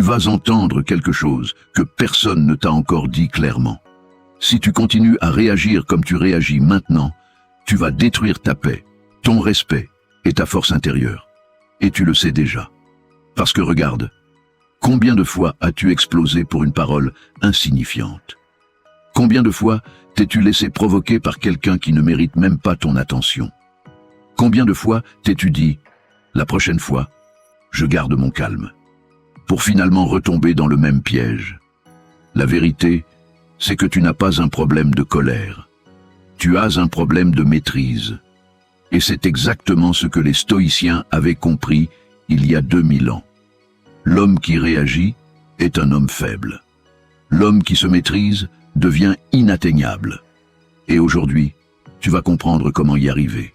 vas entendre quelque chose que personne ne t'a encore dit clairement. Si tu continues à réagir comme tu réagis maintenant, tu vas détruire ta paix, ton respect et ta force intérieure. Et tu le sais déjà. Parce que regarde, combien de fois as-tu explosé pour une parole insignifiante? Combien de fois t'es-tu laissé provoquer par quelqu'un qui ne mérite même pas ton attention? Combien de fois t'es-tu dit « La prochaine fois, je garde mon calme » pour finalement retomber dans le même piège? La vérité, c'est que tu n'as pas un problème de colère. Tu as un problème de maîtrise. Et c'est exactement ce que les stoïciens avaient compris il y a 2000 ans. L'homme qui réagit est un homme faible. L'homme qui se maîtrise devient inatteignable. Et aujourd'hui, tu vas comprendre comment y arriver.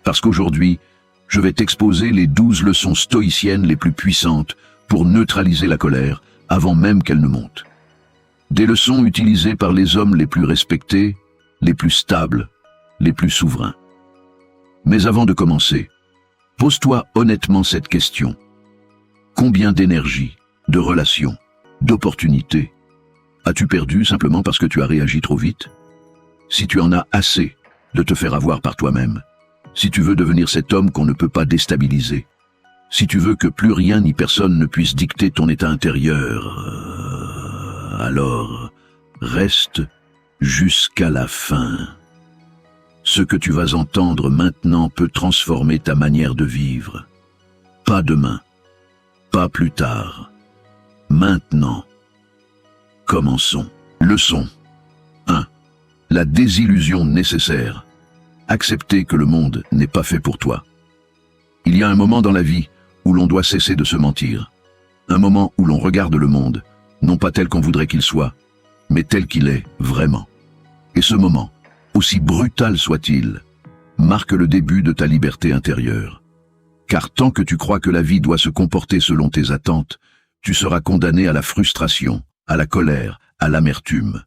Parce qu'aujourd'hui, je vais t'exposer les 12 leçons stoïciennes les plus puissantes pour neutraliser la colère avant même qu'elle ne monte. Des leçons utilisées par les hommes les plus respectés, les plus stables, les plus souverains. Mais avant de commencer, pose-toi honnêtement cette question. Combien d'énergie, de relations, d'opportunités as-tu perdu simplement parce que tu as réagi trop vite? Si tu en as assez de te faire avoir par toi-même, si tu veux devenir cet homme qu'on ne peut pas déstabiliser, si tu veux que plus rien ni personne ne puisse dicter ton état intérieur, alors reste jusqu'à la fin. Ce que tu vas entendre maintenant peut transformer ta manière de vivre. Pas demain, pas plus tard, maintenant. Commençons. Leçon 1. La désillusion nécessaire. Accepter que le monde n'est pas fait pour toi. Il y a un moment dans la vie où l'on doit cesser de se mentir. Un moment où l'on regarde le monde, non pas tel qu'on voudrait qu'il soit, mais tel qu'il est vraiment. Et ce moment, aussi brutal soit-il, marque le début de ta liberté intérieure. Car tant que tu crois que la vie doit se comporter selon tes attentes, tu seras condamné à la frustration, à la colère, à l'amertume.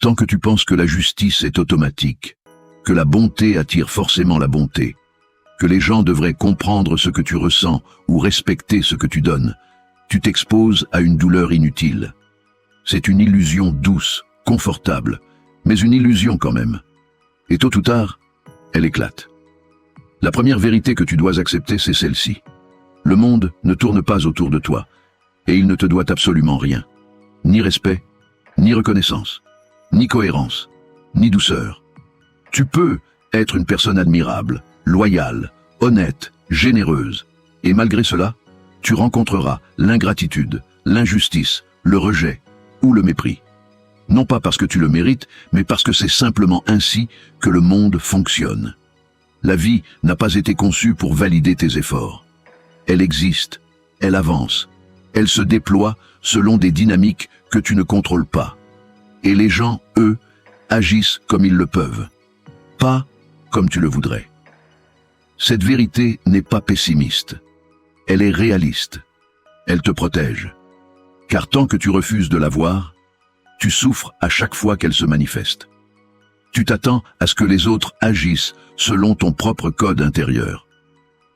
Tant que tu penses que la justice est automatique, que la bonté attire forcément la bonté, que les gens devraient comprendre ce que tu ressens ou respecter ce que tu donnes, tu t'exposes à une douleur inutile. C'est une illusion douce, confortable, mais une illusion quand même. Et tôt ou tard, elle éclate. La première vérité que tu dois accepter, c'est celle-ci. Le monde ne tourne pas autour de toi, et il ne te doit absolument rien. Ni respect, ni reconnaissance, ni cohérence, ni douceur. Tu peux être une personne admirable, loyale, honnête, généreuse, et malgré cela, tu rencontreras l'ingratitude, l'injustice, le rejet ou le mépris. Non pas parce que tu le mérites, mais parce que c'est simplement ainsi que le monde fonctionne. La vie n'a pas été conçue pour valider tes efforts. Elle existe, elle avance, elle se déploie selon des dynamiques que tu ne contrôles pas. Et les gens, eux, agissent comme ils le peuvent, pas comme tu le voudrais. Cette vérité n'est pas pessimiste, elle est réaliste, elle te protège. Car tant que tu refuses de la voir, tu souffres à chaque fois qu'elle se manifeste. Tu t'attends à ce que les autres agissent selon ton propre code intérieur.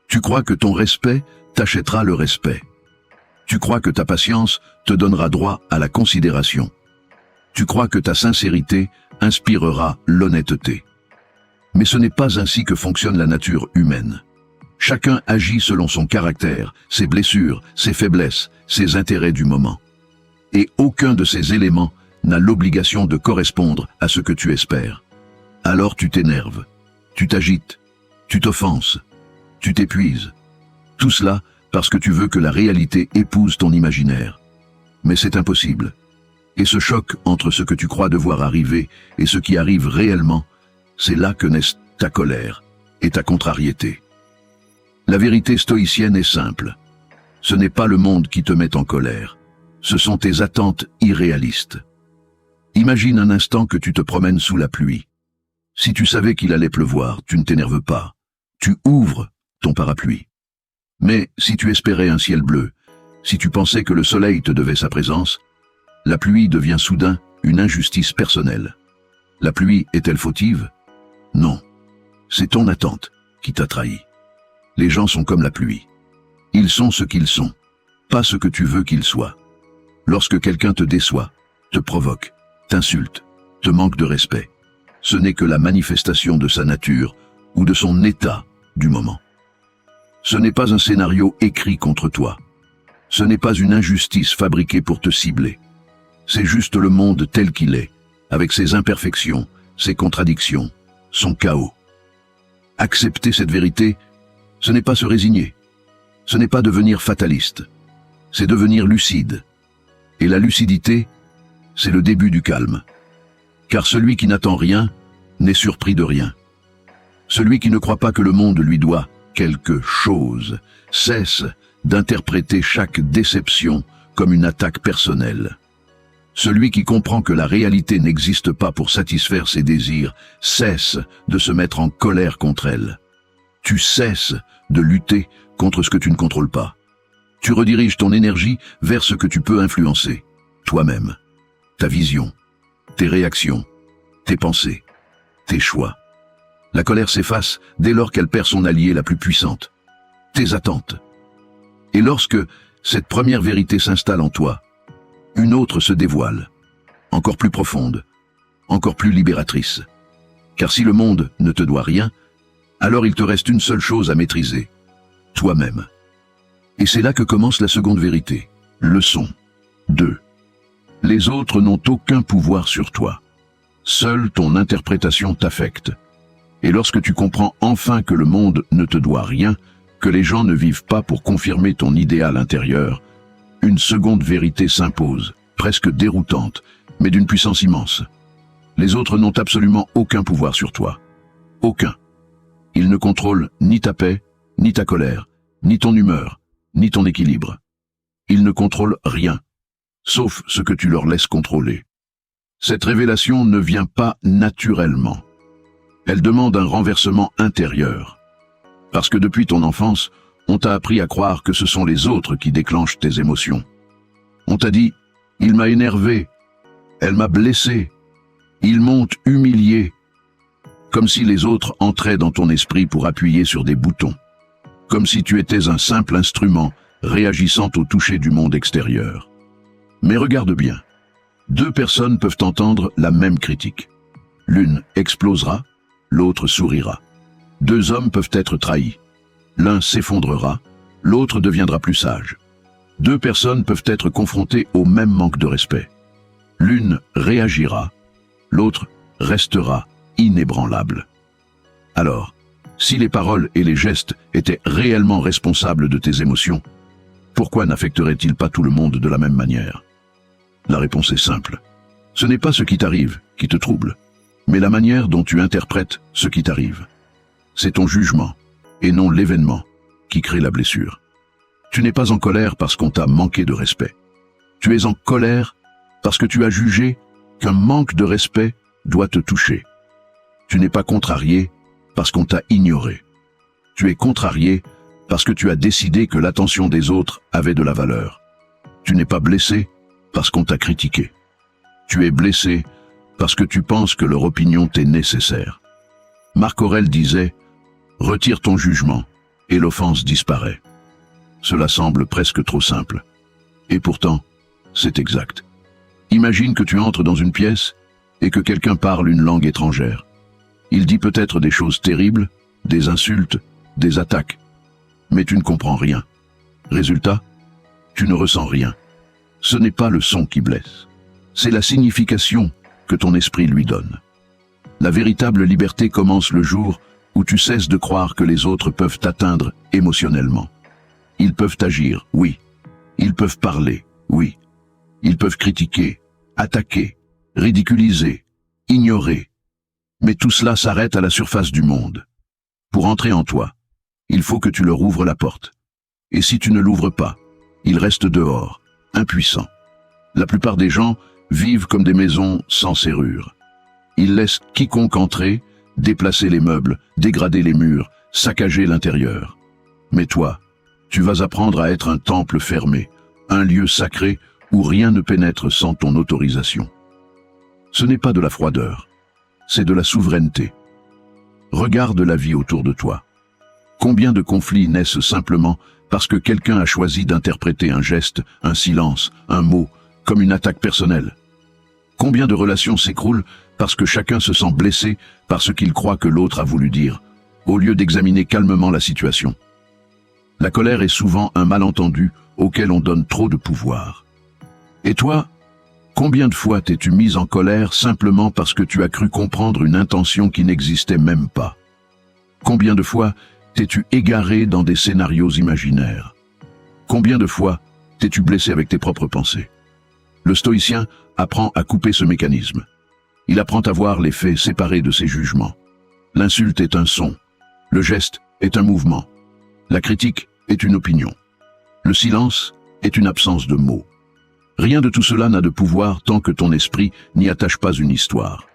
Tu crois que ton respect t'achètera le respect. Tu crois que ta patience te donnera droit à la considération. Tu crois que ta sincérité inspirera l'honnêteté. Mais ce n'est pas ainsi que fonctionne la nature humaine. Chacun agit selon son caractère, ses blessures, ses faiblesses, ses intérêts du moment. Et aucun de ces éléments n'a l'obligation de correspondre à ce que tu espères. Alors tu t'énerves, tu t'agites, tu t'offenses, tu t'épuises. Tout cela parce que tu veux que la réalité épouse ton imaginaire. Mais c'est impossible. Et ce choc entre ce que tu crois devoir arriver et ce qui arrive réellement, c'est là que naissent ta colère et ta contrariété. La vérité stoïcienne est simple. Ce n'est pas le monde qui te met en colère. Ce sont tes attentes irréalistes. Imagine un instant que tu te promènes sous la pluie. Si tu savais qu'il allait pleuvoir, tu ne t'énerves pas. Tu ouvres ton parapluie. Mais si tu espérais un ciel bleu, si tu pensais que le soleil te devait sa présence, la pluie devient soudain une injustice personnelle. La pluie est-elle fautive? Non. C'est ton attente qui t'a trahi. Les gens sont comme la pluie. Ils sont ce qu'ils sont, pas ce que tu veux qu'ils soient. Lorsque quelqu'un te déçoit, te provoque, t'insulte, te manque de respect, ce n'est que la manifestation de sa nature ou de son état du moment. Ce n'est pas un scénario écrit contre toi. Ce n'est pas une injustice fabriquée pour te cibler. C'est juste le monde tel qu'il est, avec ses imperfections, ses contradictions, son chaos. Accepter cette vérité, ce n'est pas se résigner. Ce n'est pas devenir fataliste. C'est devenir lucide. Et la lucidité, c'est le début du calme. Car celui qui n'attend rien n'est surpris de rien. Celui qui ne croit pas que le monde lui doit quelque chose cesse d'interpréter chaque déception comme une attaque personnelle. Celui qui comprend que la réalité n'existe pas pour satisfaire ses désirs cesse de se mettre en colère contre elle. Tu cesses de lutter contre ce que tu ne contrôles pas. Tu rediriges ton énergie vers ce que tu peux influencer, toi-même, ta vision, tes réactions, tes pensées, tes choix. La colère s'efface dès lors qu'elle perd son allié la plus puissante, tes attentes. Et lorsque cette première vérité s'installe en toi, une autre se dévoile, encore plus profonde, encore plus libératrice. Car si le monde ne te doit rien, alors il te reste une seule chose à maîtriser, toi-même. Et c'est là que commence la seconde vérité. Leçon 2. Les autres n'ont aucun pouvoir sur toi. Seule ton interprétation t'affecte. Et lorsque tu comprends enfin que le monde ne te doit rien, que les gens ne vivent pas pour confirmer ton idéal intérieur, une seconde vérité s'impose, presque déroutante, mais d'une puissance immense. Les autres n'ont absolument aucun pouvoir sur toi. Aucun. Ils ne contrôlent ni ta paix, ni ta colère, ni ton humeur, ni ton équilibre. Ils ne contrôlent rien, sauf ce que tu leur laisses contrôler. Cette révélation ne vient pas naturellement. Elle demande un renversement intérieur. Parce que depuis ton enfance, on t'a appris à croire que ce sont les autres qui déclenchent tes émotions. On t'a dit « il m'a énervé »,« elle m'a blessé »,« ils m'ont humilié », comme si les autres entraient dans ton esprit pour appuyer sur des boutons, comme si tu étais un simple instrument réagissant au toucher du monde extérieur. Mais regarde bien, deux personnes peuvent entendre la même critique. L'une explosera, l'autre sourira. Deux hommes peuvent être trahis. L'un s'effondrera, l'autre deviendra plus sage. Deux personnes peuvent être confrontées au même manque de respect. L'une réagira, l'autre restera inébranlable. Alors, si les paroles et les gestes étaient réellement responsables de tes émotions, pourquoi n'affecteraient-ils pas tout le monde de la même manière? La réponse est simple. Ce n'est pas ce qui t'arrive qui te trouble, mais la manière dont tu interprètes ce qui t'arrive. C'est ton jugement, et non l'événement, qui crée la blessure. Tu n'es pas en colère parce qu'on t'a manqué de respect. Tu es en colère parce que tu as jugé qu'un manque de respect doit te toucher. Tu n'es pas contrarié parce qu'on t'a ignoré. Tu es contrarié parce que tu as décidé que l'attention des autres avait de la valeur. Tu n'es pas blessé parce qu'on t'a critiqué. Tu es blessé parce que tu penses que leur opinion t'est nécessaire. Marc Aurèle disait « Retire ton jugement et l'offense disparaît ». Cela semble presque trop simple. Et pourtant, c'est exact. Imagine que tu entres dans une pièce et que quelqu'un parle une langue étrangère. Il dit peut-être des choses terribles, des insultes, des attaques. Mais tu ne comprends rien. Résultat, tu ne ressens rien. Ce n'est pas le son qui blesse. C'est la signification que ton esprit lui donne. La véritable liberté commence le jour où tu cesses de croire que les autres peuvent t'atteindre émotionnellement. Ils peuvent agir, oui. Ils peuvent parler, oui. Ils peuvent critiquer, attaquer, ridiculiser, ignorer. Mais tout cela s'arrête à la surface du monde. Pour entrer en toi, il faut que tu leur ouvres la porte. Et si tu ne l'ouvres pas, ils restent dehors, impuissants. La plupart des gens vivent comme des maisons sans serrure. Ils laissent quiconque entrer, déplacer les meubles, dégrader les murs, saccager l'intérieur. Mais toi, tu vas apprendre à être un temple fermé, un lieu sacré où rien ne pénètre sans ton autorisation. Ce n'est pas de la froideur, c'est de la souveraineté. Regarde la vie autour de toi. Combien de conflits naissent simplement parce que quelqu'un a choisi d'interpréter un geste, un silence, un mot, comme une attaque personnelle. Combien de relations s'écroulent parce que chacun se sent blessé par ce qu'il croit que l'autre a voulu dire, au lieu d'examiner calmement la situation. La colère est souvent un malentendu auquel on donne trop de pouvoir. Et toi, combien de fois t'es-tu mise en colère simplement parce que tu as cru comprendre une intention qui n'existait même pas? Combien de fois t'es-tu égaré dans des scénarios imaginaires? Combien de fois t'es-tu blessé avec tes propres pensées? Le stoïcien apprend à couper ce mécanisme. Il apprend à voir les faits séparés de ses jugements. L'insulte est un son. Le geste est un mouvement. La critique est une opinion. Le silence est une absence de mots. Rien de tout cela n'a de pouvoir tant que ton esprit n'y attache pas une histoire.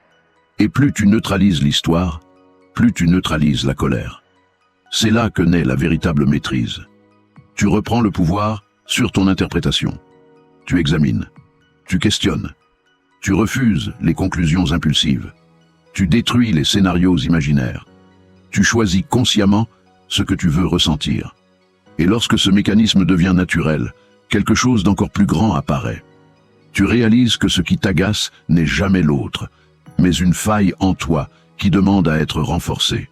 Et plus tu neutralises l'histoire, plus tu neutralises la colère. C'est là que naît la véritable maîtrise. Tu reprends le pouvoir sur ton interprétation. Tu examines. Tu questionnes. Tu refuses les conclusions impulsives. Tu détruis les scénarios imaginaires. Tu choisis consciemment ce que tu veux ressentir. Et lorsque ce mécanisme devient naturel, quelque chose d'encore plus grand apparaît. Tu réalises que ce qui t'agace n'est jamais l'autre, mais une faille en toi qui demande à être renforcée.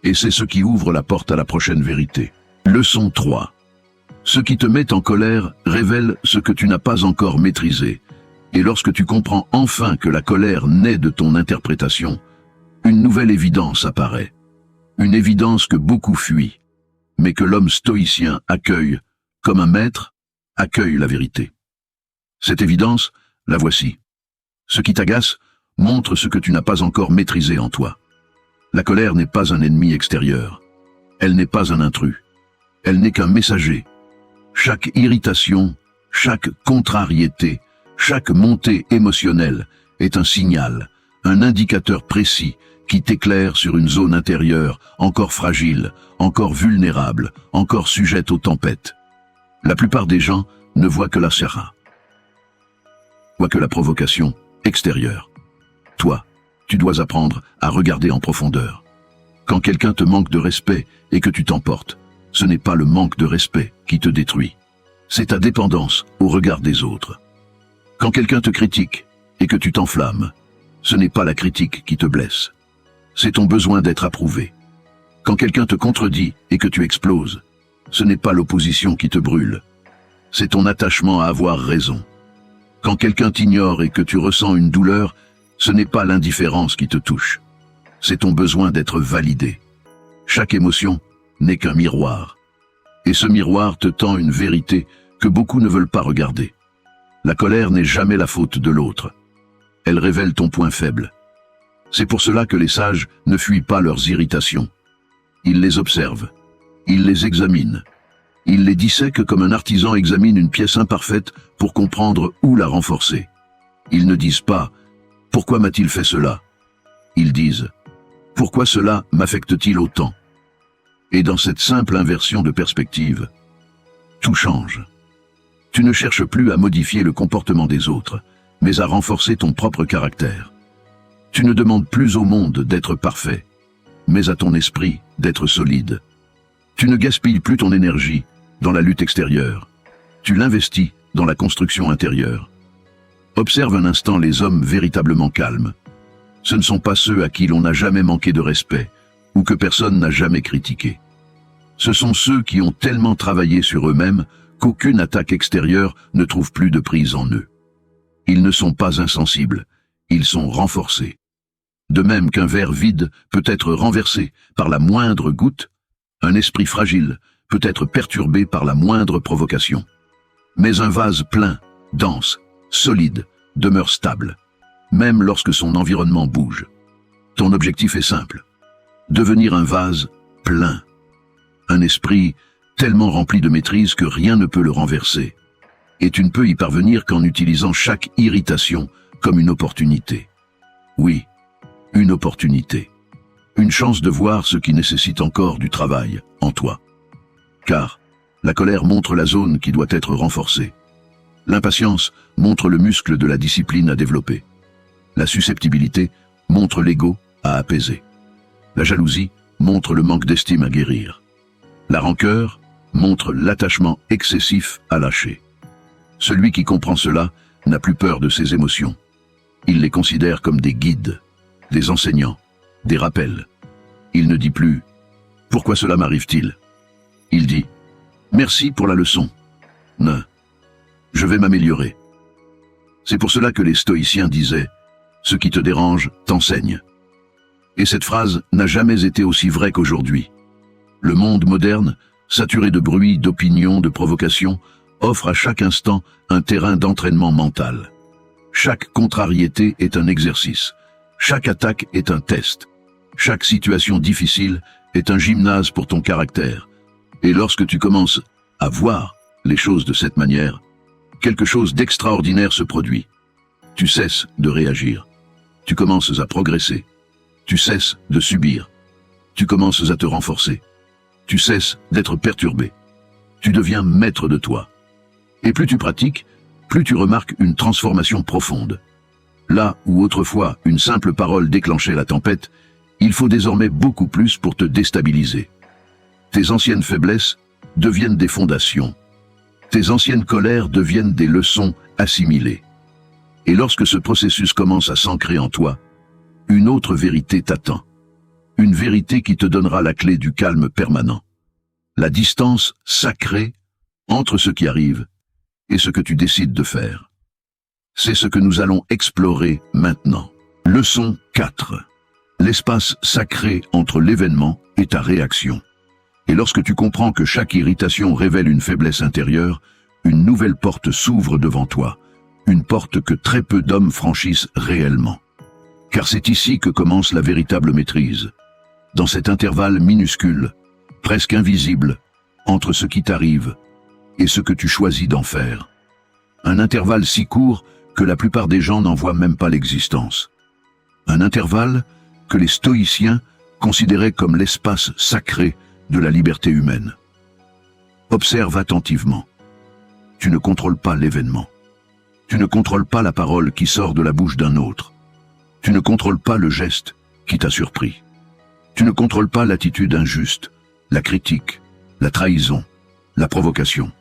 Et c'est ce qui ouvre la porte à la prochaine vérité. Leçon 3. Ce qui te met en colère révèle ce que tu n'as pas encore maîtrisé. Et lorsque tu comprends enfin que la colère naît de ton interprétation, une nouvelle évidence apparaît. Une évidence que beaucoup fuient, mais que l'homme stoïcien accueille comme un maître accueille la vérité. Cette évidence, la voici. Ce qui t'agace montre ce que tu n'as pas encore maîtrisé en toi. La colère n'est pas un ennemi extérieur. Elle n'est pas un intrus. Elle n'est qu'un messager. Chaque irritation, chaque contrariété, chaque montée émotionnelle est un signal, un indicateur précis qui t'éclaire sur une zone intérieure encore fragile, encore vulnérable, encore sujette aux tempêtes. La plupart des gens ne voient que la serra, voient que la provocation extérieure. Toi, tu dois apprendre à regarder en profondeur. Quand quelqu'un te manque de respect et que tu t'emportes, ce n'est pas le manque de respect qui te détruit. C'est ta dépendance au regard des autres. Quand quelqu'un te critique et que tu t'enflammes, ce n'est pas la critique qui te blesse. C'est ton besoin d'être approuvé. Quand quelqu'un te contredit et que tu exploses, ce n'est pas l'opposition qui te brûle. C'est ton attachement à avoir raison. Quand quelqu'un t'ignore et que tu ressens une douleur, ce n'est pas l'indifférence qui te touche. C'est ton besoin d'être validé. Chaque émotion n'est qu'un miroir. Et ce miroir te tend une vérité que beaucoup ne veulent pas regarder. La colère n'est jamais la faute de l'autre. Elle révèle ton point faible. C'est pour cela que les sages ne fuient pas leurs irritations. Ils les observent. Ils les examinent. Ils les dissèquent comme un artisan examine une pièce imparfaite pour comprendre où la renforcer. Ils ne disent pas « Pourquoi m'a-t-il fait cela ?» Ils disent « Pourquoi cela m'affecte-t-il autant ?» Et dans cette simple inversion de perspective, tout change. Tu ne cherches plus à modifier le comportement des autres, mais à renforcer ton propre caractère. Tu ne demandes plus au monde d'être parfait, mais à ton esprit d'être solide. Tu ne gaspilles plus ton énergie dans la lutte extérieure. Tu l'investis dans la construction intérieure. Observe un instant les hommes véritablement calmes. Ce ne sont pas ceux à qui l'on n'a jamais manqué de respect ou que personne n'a jamais critiqué. Ce sont ceux qui ont tellement travaillé sur eux-mêmes qu'aucune attaque extérieure ne trouve plus de prise en eux. Ils ne sont pas insensibles, ils sont renforcés. De même qu'un verre vide peut être renversé par la moindre goutte, un esprit fragile peut être perturbé par la moindre provocation. Mais un vase plein, dense, solide, demeure stable, même lorsque son environnement bouge. Ton objectif est simple. Devenir un vase plein. Un esprit tellement rempli de maîtrise que rien ne peut le renverser. Et tu ne peux y parvenir qu'en utilisant chaque irritation comme une opportunité. Oui, une opportunité. Une chance de voir ce qui nécessite encore du travail en toi. Car la colère montre la zone qui doit être renforcée. L'impatience montre le muscle de la discipline à développer. La susceptibilité montre l'ego à apaiser. La jalousie montre le manque d'estime à guérir. La rancœur montre l'attachement excessif à lâcher. Celui qui comprend cela n'a plus peur de ses émotions. Il les considère comme des guides, des enseignants, des rappels. Il ne dit plus « Pourquoi cela m'arrive-t-il ?» Il dit « Merci pour la leçon. Je vais m'améliorer. » C'est pour cela que les stoïciens disaient « Ce qui te dérange t'enseigne ». Et cette phrase n'a jamais été aussi vraie qu'aujourd'hui. Le monde moderne, saturé de bruit, d'opinions, de provocations, offre à chaque instant un terrain d'entraînement mental. Chaque contrariété est un exercice. Chaque attaque est un test. Chaque situation difficile est un gymnase pour ton caractère. Et lorsque tu commences à voir les choses de cette manière, quelque chose d'extraordinaire se produit. Tu cesses de réagir. Tu commences à progresser. Tu cesses de subir. Tu commences à te renforcer. Tu cesses d'être perturbé. Tu deviens maître de toi. Et plus tu pratiques, plus tu remarques une transformation profonde. Là où autrefois une simple parole déclenchait la tempête, il faut désormais beaucoup plus pour te déstabiliser. Tes anciennes faiblesses deviennent des fondations. Tes anciennes colères deviennent des leçons assimilées. Et lorsque ce processus commence à s'ancrer en toi, une autre vérité t'attend. Une vérité qui te donnera la clé du calme permanent. La distance sacrée entre ce qui arrive et ce que tu décides de faire. C'est ce que nous allons explorer maintenant. Leçon 4. L'espace sacré entre l'événement et ta réaction. Et lorsque tu comprends que chaque irritation révèle une faiblesse intérieure, une nouvelle porte s'ouvre devant toi, une porte que très peu d'hommes franchissent réellement. Car c'est ici que commence la véritable maîtrise. Dans cet intervalle minuscule, presque invisible, entre ce qui t'arrive et ce que tu choisis d'en faire. Un intervalle si court que la plupart des gens n'en voient même pas l'existence. Un intervalle que les stoïciens considéraient comme l'espace sacré de la liberté humaine. Observe attentivement. Tu ne contrôles pas l'événement. Tu ne contrôles pas la parole qui sort de la bouche d'un autre. Tu ne contrôles pas le geste qui t'a surpris. Tu ne contrôles pas l'attitude injuste, la critique, la trahison, la provocation.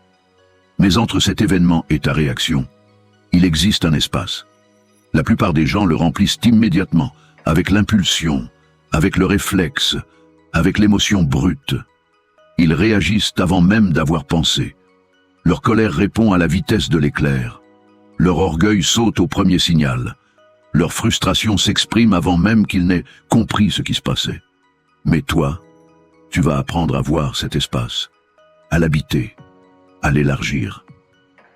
Mais entre cet événement et ta réaction, il existe un espace. La plupart des gens le remplissent immédiatement, avec l'impulsion, avec le réflexe, avec l'émotion brute. Ils réagissent avant même d'avoir pensé. Leur colère répond à la vitesse de l'éclair. Leur orgueil saute au premier signal. Leur frustration s'exprime avant même qu'ils n'aient compris ce qui se passait. Mais toi, tu vas apprendre à voir cet espace, à l'habiter, à l'élargir.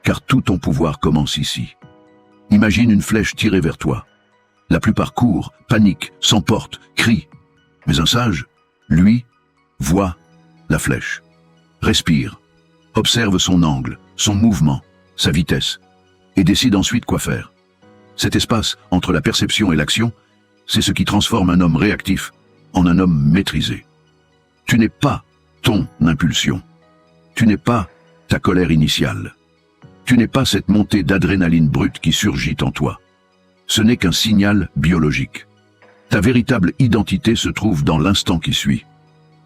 Car tout ton pouvoir commence ici. Imagine une flèche tirée vers toi. La plupart courent, paniquent, s'emportent, crient. Mais un sage, lui, voit la flèche. Respire, observe son angle, son mouvement, sa vitesse, et décide ensuite quoi faire. Cet espace entre la perception et l'action, c'est ce qui transforme un homme réactif en un homme maîtrisé. Tu n'es pas ton impulsion. Tu n'es pas ta colère initiale. Tu n'es pas cette montée d'adrénaline brute qui surgit en toi. Ce n'est qu'un signal biologique. Ta véritable identité se trouve dans l'instant qui suit.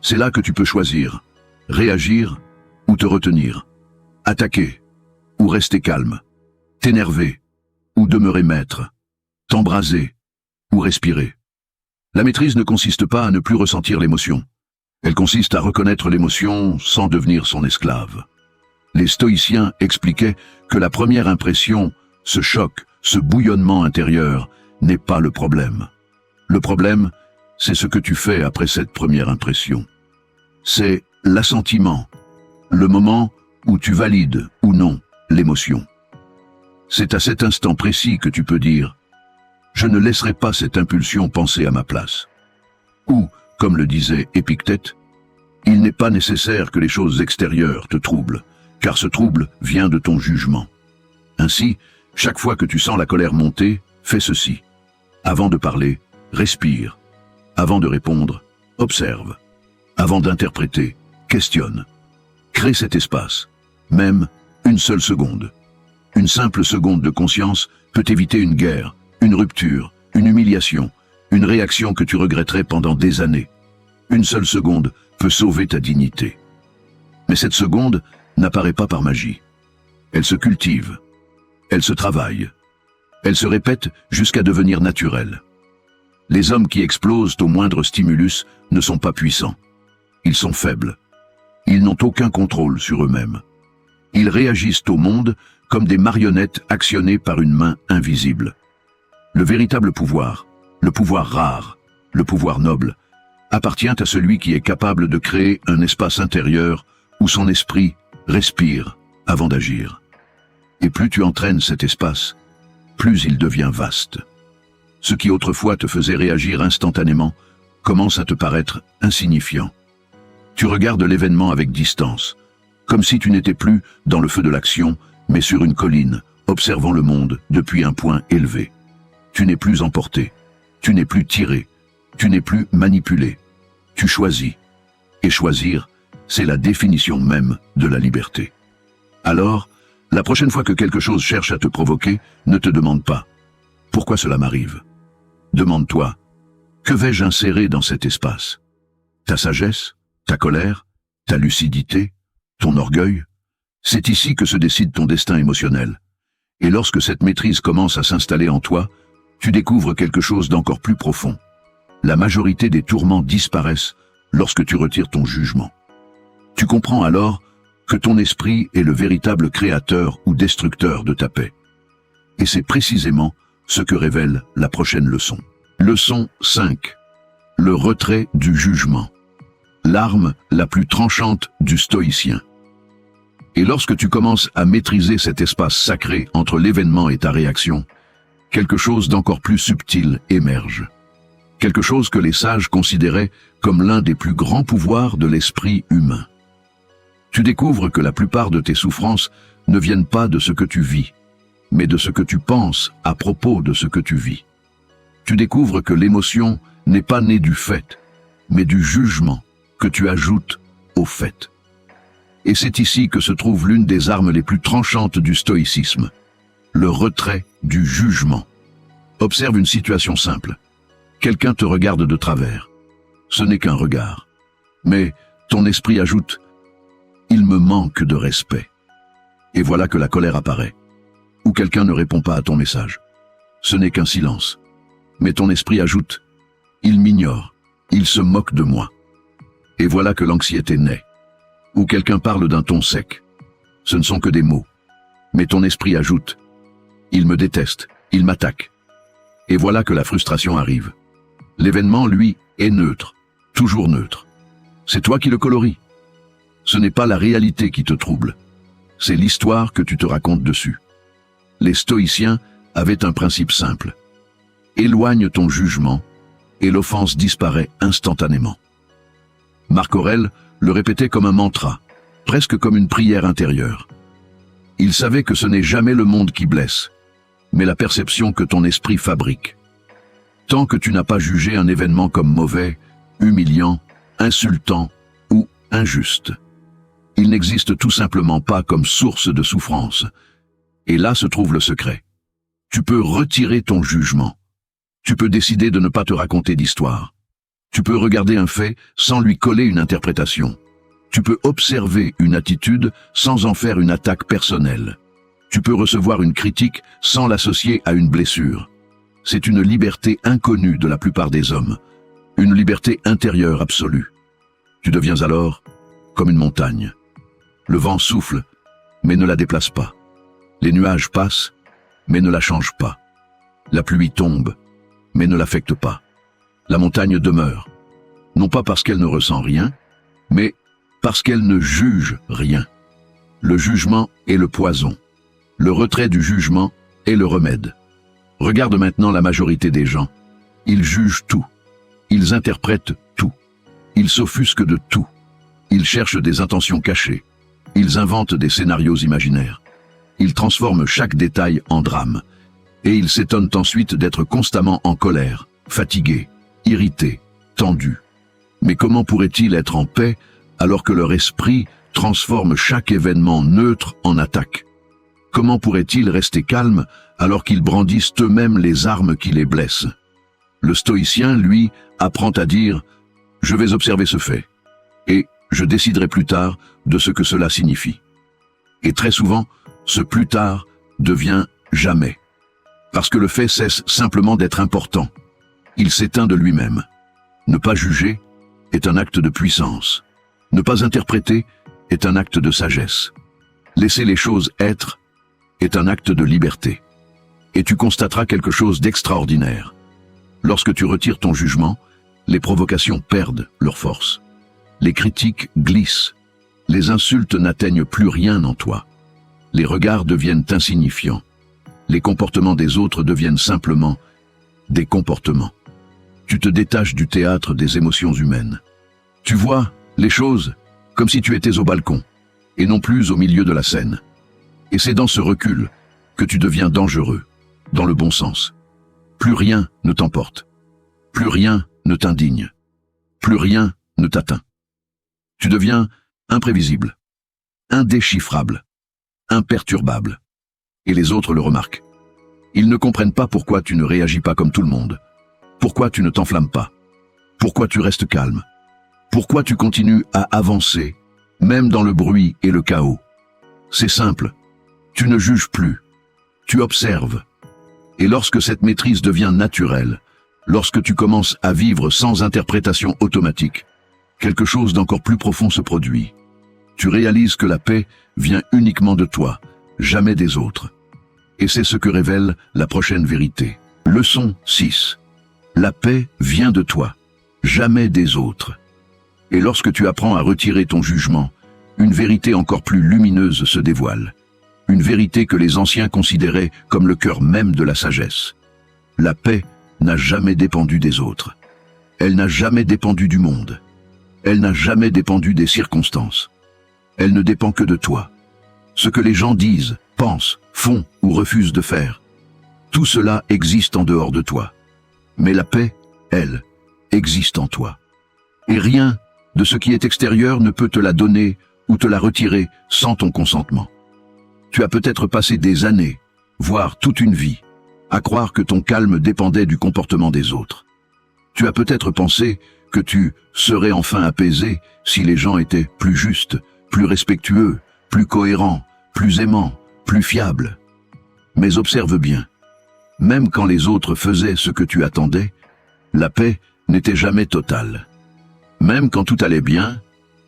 C'est là que tu peux choisir, réagir ou te retenir, attaquer ou rester calme, t'énerver ou demeurer maître, t'embraser ou respirer. La maîtrise ne consiste pas à ne plus ressentir l'émotion. Elle consiste à reconnaître l'émotion sans devenir son esclave. Les stoïciens expliquaient que la première impression, ce choc, ce bouillonnement intérieur, n'est pas le problème. Le problème, c'est ce que tu fais après cette première impression. C'est l'assentiment, le moment où tu valides ou non l'émotion. C'est à cet instant précis que tu peux dire « Je ne laisserai pas cette impulsion penser à ma place ». Ou, comme le disait Épictète, « Il n'est pas nécessaire que les choses extérieures te troublent, car ce trouble vient de ton jugement. » Ainsi, chaque fois que tu sens la colère monter, fais ceci. Avant de parler, respire. Avant de répondre, observe. Avant d'interpréter, questionne. Crée cet espace, même une seule seconde. Une simple seconde de conscience peut éviter une guerre, une rupture, une humiliation, une réaction que tu regretterais pendant des années. Une seule seconde peut sauver ta dignité. Mais cette seconde n'apparaît pas par magie. Elle se cultive. Elle se travaille. Elle se répète jusqu'à devenir naturelle. Les hommes qui explosent au moindre stimulus ne sont pas puissants. Ils sont faibles. Ils n'ont aucun contrôle sur eux-mêmes. Ils réagissent au monde comme des marionnettes actionnées par une main invisible. Le véritable pouvoir, le pouvoir rare, le pouvoir noble, appartient à celui qui est capable de créer un espace intérieur où son esprit respire avant d'agir. Et plus tu entraînes cet espace, plus il devient vaste. Ce qui autrefois te faisait réagir instantanément commence à te paraître insignifiant. Tu regardes l'événement avec distance, comme si tu n'étais plus dans le feu de l'action, mais sur une colline, observant le monde depuis un point élevé. Tu n'es plus emporté, tu n'es plus tiré, tu n'es plus manipulé. Tu choisis. Et choisir, c'est la définition même de la liberté. Alors, la prochaine fois que quelque chose cherche à te provoquer, ne te demande pas « Pourquoi cela m'arrive ?» Demande-toi « Que vais-je insérer dans cet espace ?» Ta sagesse, ta colère, ta lucidité, ton orgueil, c'est ici que se décide ton destin émotionnel. Et lorsque cette maîtrise commence à s'installer en toi, tu découvres quelque chose d'encore plus profond. La majorité des tourments disparaissent lorsque tu retires ton jugement. Tu comprends alors que ton esprit est le véritable créateur ou destructeur de ta paix. Et c'est précisément ce que révèle la prochaine leçon. Leçon 5. Le retrait du jugement. L'arme la plus tranchante du stoïcien. Et lorsque tu commences à maîtriser cet espace sacré entre l'événement et ta réaction, quelque chose d'encore plus subtil émerge. Quelque chose que les sages considéraient comme l'un des plus grands pouvoirs de l'esprit humain. Tu découvres que la plupart de tes souffrances ne viennent pas de ce que tu vis, mais de ce que tu penses à propos de ce que tu vis. Tu découvres que l'émotion n'est pas née du fait, mais du jugement que tu ajoutes au fait. Et c'est ici que se trouve l'une des armes les plus tranchantes du stoïcisme, le retrait du jugement. Observe une situation simple. Quelqu'un te regarde de travers. Ce n'est qu'un regard. Mais ton esprit ajoute « Il me manque de respect ». Et voilà que la colère apparaît. Ou quelqu'un ne répond pas à ton message. Ce n'est qu'un silence. Mais ton esprit ajoute « Il m'ignore, il se moque de moi ». Et voilà que l'anxiété naît. Ou quelqu'un parle d'un ton sec. Ce ne sont que des mots. Mais ton esprit ajoute « Il me déteste, il m'attaque ». Et voilà que la frustration arrive. L'événement, lui, est neutre, toujours neutre. C'est toi qui le coloris. Ce n'est pas la réalité qui te trouble. C'est l'histoire que tu te racontes dessus. Les stoïciens avaient un principe simple. Éloigne ton jugement et l'offense disparaît instantanément. Marc Aurèle le répétait comme un mantra, presque comme une prière intérieure. Il savait que ce n'est jamais le monde qui blesse, mais la perception que ton esprit fabrique. Tant que tu n'as pas jugé un événement comme mauvais, humiliant, insultant ou injuste, il n'existe tout simplement pas comme source de souffrance. Et là se trouve le secret. Tu peux retirer ton jugement. Tu peux décider de ne pas te raconter d'histoire. Tu peux regarder un fait sans lui coller une interprétation. Tu peux observer une attitude sans en faire une attaque personnelle. Tu peux recevoir une critique sans l'associer à une blessure. C'est une liberté inconnue de la plupart des hommes. Une liberté intérieure absolue. Tu deviens alors comme une montagne. Le vent souffle, mais ne la déplace pas. Les nuages passent, mais ne la changent pas. La pluie tombe, mais ne l'affecte pas. La montagne demeure, non pas parce qu'elle ne ressent rien, mais parce qu'elle ne juge rien. Le jugement est le poison. Le retrait du jugement est le remède. Regarde maintenant la majorité des gens. Ils jugent tout. Ils interprètent tout. Ils s'offusquent de tout. Ils cherchent des intentions cachées. Ils inventent des scénarios imaginaires. Ils transforment chaque détail en drame. Et ils s'étonnent ensuite d'être constamment en colère, fatigués, irrités, tendus. Mais comment pourraient-ils être en paix alors que leur esprit transforme chaque événement neutre en attaque? Comment pourraient-ils rester calmes alors qu'ils brandissent eux-mêmes les armes qui les blessent? Le stoïcien, lui, apprend à dire « Je vais observer ce fait, et je déciderai plus tard de ce que cela signifie. » Et très souvent, ce plus tard devient jamais. Parce que le fait cesse simplement d'être important. Il s'éteint de lui-même. Ne pas juger est un acte de puissance. Ne pas interpréter est un acte de sagesse. Laisser les choses être est un acte de liberté. Et tu constateras quelque chose d'extraordinaire. Lorsque tu retires ton jugement, les provocations perdent leur force. Les critiques glissent. Les insultes n'atteignent plus rien en toi. Les regards deviennent insignifiants. Les comportements des autres deviennent simplement des comportements. Tu te détaches du théâtre des émotions humaines. Tu vois les choses comme si tu étais au balcon, et non plus au milieu de la scène. Et c'est dans ce recul que tu deviens dangereux, dans le bon sens. Plus rien ne t'emporte. Plus rien ne t'indigne. Plus rien ne t'atteint. Tu deviens imprévisible, indéchiffrable, imperturbable. Et les autres le remarquent. Ils ne comprennent pas pourquoi tu ne réagis pas comme tout le monde. Pourquoi tu ne t'enflammes pas? Pourquoi tu restes calme? Pourquoi tu continues à avancer, même dans le bruit et le chaos? C'est simple. Tu ne juges plus. Tu observes. Et lorsque cette maîtrise devient naturelle, lorsque tu commences à vivre sans interprétation automatique, quelque chose d'encore plus profond se produit. Tu réalises que la paix vient uniquement de toi, jamais des autres. Et c'est ce que révèle la prochaine vérité. Leçon 6. La paix vient de toi, jamais des autres. Et lorsque tu apprends à retirer ton jugement, une vérité encore plus lumineuse se dévoile. Une vérité que les anciens considéraient comme le cœur même de la sagesse. La paix n'a jamais dépendu des autres. Elle n'a jamais dépendu du monde. Elle n'a jamais dépendu des circonstances. Elle ne dépend que de toi. Ce que les gens disent, pensent, font ou refusent de faire, tout cela existe en dehors de toi. Mais la paix, elle, existe en toi. Et rien de ce qui est extérieur ne peut te la donner ou te la retirer sans ton consentement. Tu as peut-être passé des années, voire toute une vie, à croire que ton calme dépendait du comportement des autres. Tu as peut-être pensé que tu serais enfin apaisé si les gens étaient plus justes, plus respectueux, plus cohérents, plus aimants, plus fiables. Mais observe bien, même quand les autres faisaient ce que tu attendais, la paix n'était jamais totale. Même quand tout allait bien,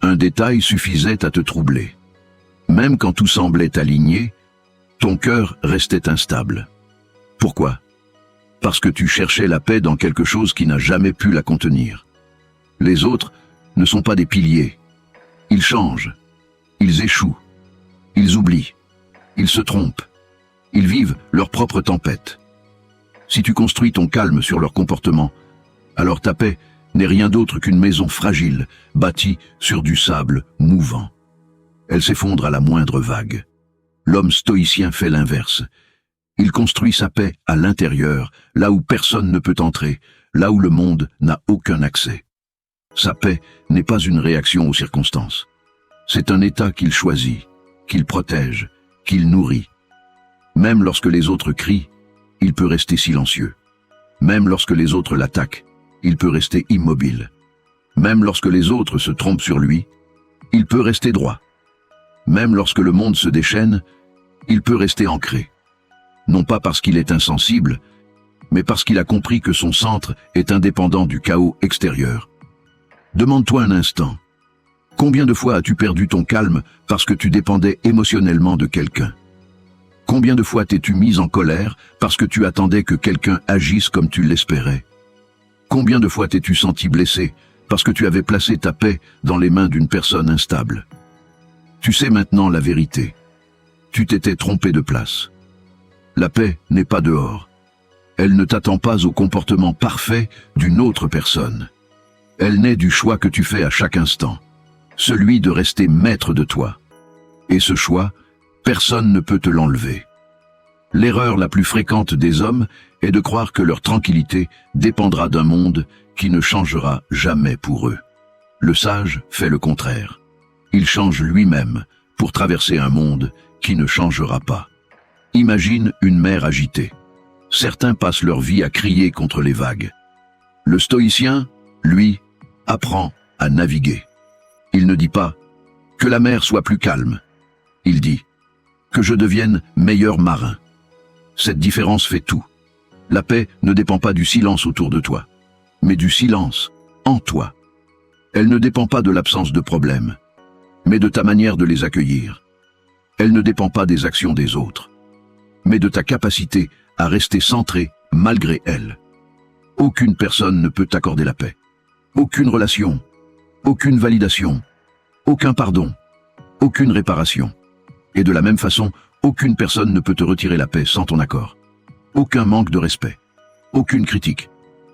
un détail suffisait à te troubler. Même quand tout semblait aligné, ton cœur restait instable. Pourquoi? Parce que tu cherchais la paix dans quelque chose qui n'a jamais pu la contenir. Les autres ne sont pas des piliers. Ils changent. Ils échouent. Ils oublient. Ils se trompent. Ils vivent leur propre tempête. Si tu construis ton calme sur leur comportement, alors ta paix n'est rien d'autre qu'une maison fragile, bâtie sur du sable mouvant. Elle s'effondre à la moindre vague. L'homme stoïcien fait l'inverse. Il construit sa paix à l'intérieur, là où personne ne peut entrer, là où le monde n'a aucun accès. Sa paix n'est pas une réaction aux circonstances. C'est un état qu'il choisit, qu'il protège, qu'il nourrit. Même lorsque les autres crient, il peut rester silencieux. Même lorsque les autres l'attaquent, il peut rester immobile. Même lorsque les autres se trompent sur lui, il peut rester droit. Même lorsque le monde se déchaîne, il peut rester ancré. Non pas parce qu'il est insensible, mais parce qu'il a compris que son centre est indépendant du chaos extérieur. Demande-toi un instant. Combien de fois as-tu perdu ton calme parce que tu dépendais émotionnellement de quelqu'un? Combien de fois t'es-tu mis en colère parce que tu attendais que quelqu'un agisse comme tu l'espérais? Combien de fois t'es-tu senti blessé parce que tu avais placé ta paix dans les mains d'une personne instable? Tu sais maintenant la vérité. Tu t'étais trompé de place. La paix n'est pas dehors. Elle ne t'attend pas au comportement parfait d'une autre personne. Elle naît du choix que tu fais à chaque instant, celui de rester maître de toi. Et ce choix, personne ne peut te l'enlever. L'erreur la plus fréquente des hommes est de croire que leur tranquillité dépendra d'un monde qui ne changera jamais pour eux. Le sage fait le contraire. Il change lui-même pour traverser un monde qui ne changera pas. Imagine une mer agitée. Certains passent leur vie à crier contre les vagues. Le stoïcien, lui, apprend à naviguer. Il ne dit pas « que la mer soit plus calme ». Il dit « que je devienne meilleur marin ». Cette différence fait tout. La paix ne dépend pas du silence autour de toi, mais du silence en toi. Elle ne dépend pas de l'absence de problèmes, mais de ta manière de les accueillir. Elle ne dépend pas des actions des autres, mais de ta capacité à rester centré malgré elles. Aucune personne ne peut t'accorder la paix. Aucune relation, aucune validation, aucun pardon, aucune réparation. Et de la même façon, aucune personne ne peut te retirer la paix sans ton accord. Aucun manque de respect, aucune critique,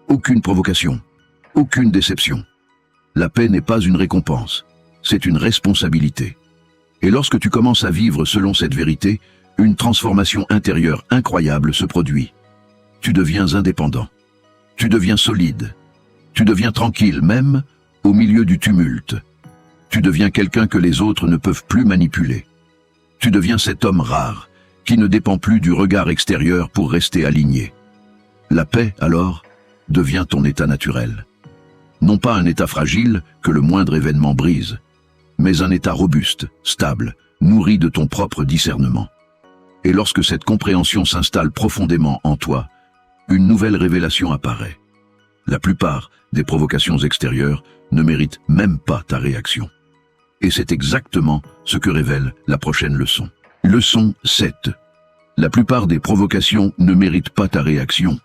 aucune provocation, aucune déception. La paix n'est pas une récompense, c'est une responsabilité. Et lorsque tu commences à vivre selon cette vérité, une transformation intérieure incroyable se produit. Tu deviens indépendant. Tu deviens solide. Tu deviens tranquille, même au milieu du tumulte. Tu deviens quelqu'un que les autres ne peuvent plus manipuler. Tu deviens cet homme rare, qui ne dépend plus du regard extérieur pour rester aligné. La paix, alors, devient ton état naturel. Non pas un état fragile que le moindre événement brise, mais un état robuste, stable, nourri de ton propre discernement. Et lorsque cette compréhension s'installe profondément en toi, une nouvelle révélation apparaît. La plupart des provocations extérieures ne méritent même pas ta réaction. Et c'est exactement ce que révèle la prochaine leçon. Leçon 7. La plupart des provocations ne méritent pas ta réaction.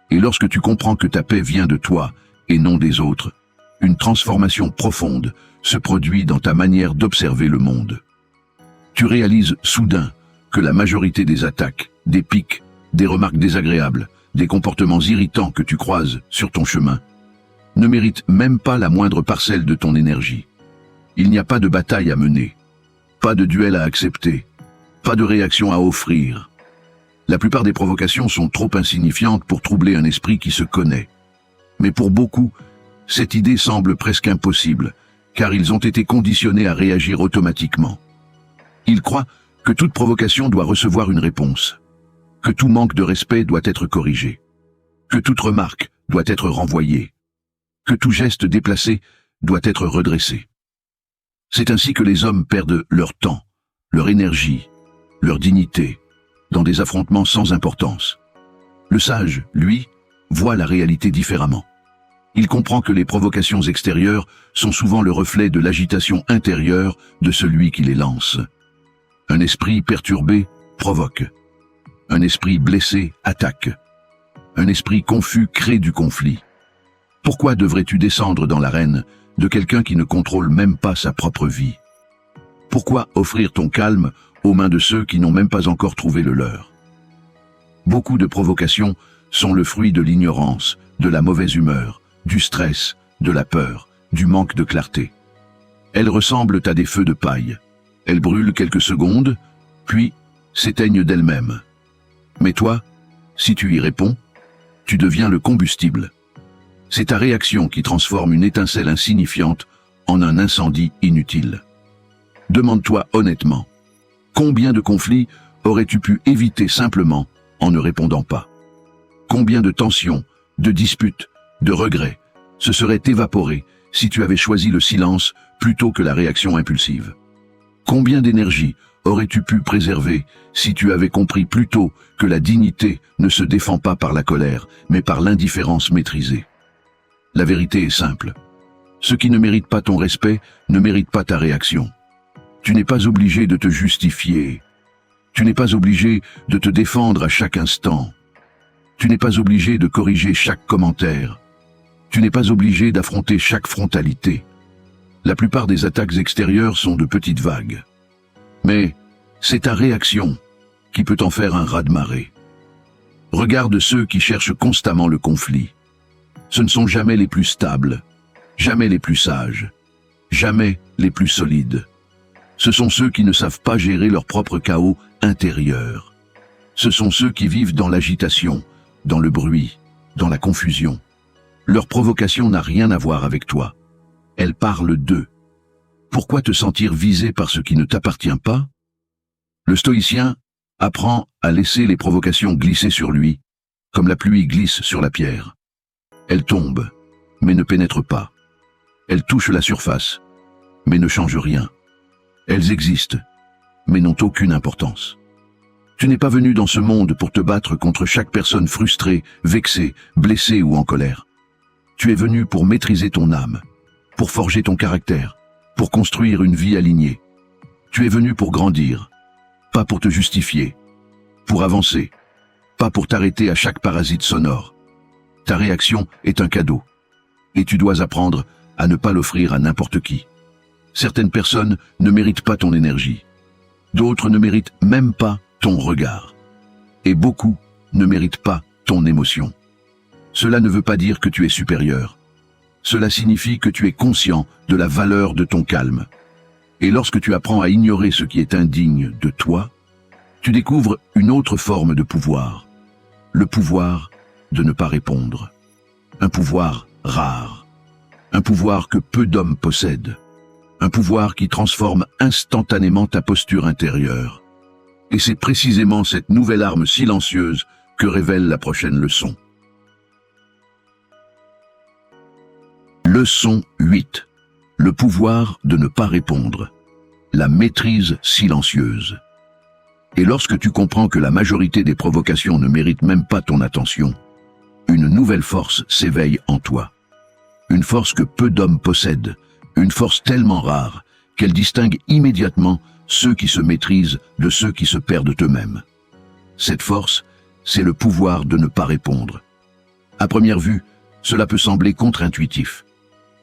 Et lorsque tu comprends que ta paix vient de toi et non des autres, une transformation profonde se produit dans ta manière d'observer le monde. Tu réalises soudain que la majorité des attaques, des piques, des remarques désagréables, des comportements irritants que tu croises sur ton chemin, ne méritent même pas la moindre parcelle de ton énergie. Il n'y a pas de bataille à mener, pas de duel à accepter, pas de réaction à offrir. La plupart des provocations sont trop insignifiantes pour troubler un esprit qui se connaît. Mais pour beaucoup, cette idée semble presque impossible, car ils ont été conditionnés à réagir automatiquement. Ils croient que toute provocation doit recevoir une réponse, que tout manque de respect doit être corrigé, que toute remarque doit être renvoyée, que tout geste déplacé doit être redressé. C'est ainsi que les hommes perdent leur temps, leur énergie, leur dignité, dans des affrontements sans importance. Le sage, lui, voit la réalité différemment. Il comprend que les provocations extérieures sont souvent le reflet de l'agitation intérieure de celui qui les lance. Un esprit perturbé provoque. Un esprit blessé attaque. Un esprit confus crée du conflit. Pourquoi devrais-tu descendre dans l'arène de quelqu'un qui ne contrôle même pas sa propre vie? Pourquoi offrir ton calme aux mains de ceux qui n'ont même pas encore trouvé le leur? Beaucoup de provocations sont le fruit de l'ignorance, de la mauvaise humeur, du stress, de la peur, du manque de clarté. Elles ressemblent à des feux de paille. Elles brûlent quelques secondes, puis s'éteignent d'elles-mêmes. Mais toi, si tu y réponds, tu deviens le combustible. C'est ta réaction qui transforme une étincelle insignifiante en un incendie inutile. Demande-toi honnêtement, combien de conflits aurais-tu pu éviter simplement en ne répondant pas? Combien de tensions, de disputes, de regrets se seraient évaporés si tu avais choisi le silence plutôt que la réaction impulsive? Combien d'énergie aurais-tu pu préserver si tu avais compris plus tôt que la dignité ne se défend pas par la colère, mais par l'indifférence maîtrisée? La vérité est simple. Ceux qui ne méritent pas ton respect ne méritent pas ta réaction. Tu n'es pas obligé de te justifier. Tu n'es pas obligé de te défendre à chaque instant. Tu n'es pas obligé de corriger chaque commentaire. Tu n'es pas obligé d'affronter chaque frontalité. La plupart des attaques extérieures sont de petites vagues. Mais c'est ta réaction qui peut en faire un raz-de-marée. Regarde ceux qui cherchent constamment le conflit. Ce ne sont jamais les plus stables, jamais les plus sages, jamais les plus solides. Ce sont ceux qui ne savent pas gérer leur propre chaos intérieur. Ce sont ceux qui vivent dans l'agitation, dans le bruit, dans la confusion. Leur provocation n'a rien à voir avec toi. Elle parle d'eux. Pourquoi te sentir visé par ce qui ne t'appartient pas? Le stoïcien apprend à laisser les provocations glisser sur lui, comme la pluie glisse sur la pierre. Elles tombent, mais ne pénètrent pas. Elles touchent la surface, mais ne changent rien. Elles existent, mais n'ont aucune importance. Tu n'es pas venu dans ce monde pour te battre contre chaque personne frustrée, vexée, blessée ou en colère. Tu es venu pour maîtriser ton âme, pour forger ton caractère, pour construire une vie alignée. Tu es venu pour grandir, pas pour te justifier, pour avancer, pas pour t'arrêter à chaque parasite sonore. Ta réaction est un cadeau, et tu dois apprendre à ne pas l'offrir à n'importe qui. Certaines personnes ne méritent pas ton énergie, d'autres ne méritent même pas ton regard, et beaucoup ne méritent pas ton émotion. Cela ne veut pas dire que tu es supérieur. Cela signifie que tu es conscient de la valeur de ton calme. Et lorsque tu apprends à ignorer ce qui est indigne de toi, tu découvres une autre forme de pouvoir. Le pouvoir de ne pas répondre. Un pouvoir rare. Un pouvoir que peu d'hommes possèdent. Un pouvoir qui transforme instantanément ta posture intérieure. Et c'est précisément cette nouvelle arme silencieuse que révèle la prochaine leçon. Leçon 8. Le pouvoir de ne pas répondre. La maîtrise silencieuse. Et lorsque tu comprends que la majorité des provocations ne méritent même pas ton attention, une nouvelle force s'éveille en toi. Une force que peu d'hommes possèdent, une force tellement rare qu'elle distingue immédiatement ceux qui se maîtrisent de ceux qui se perdent eux-mêmes. Cette force, c'est le pouvoir de ne pas répondre. À première vue, cela peut sembler contre-intuitif.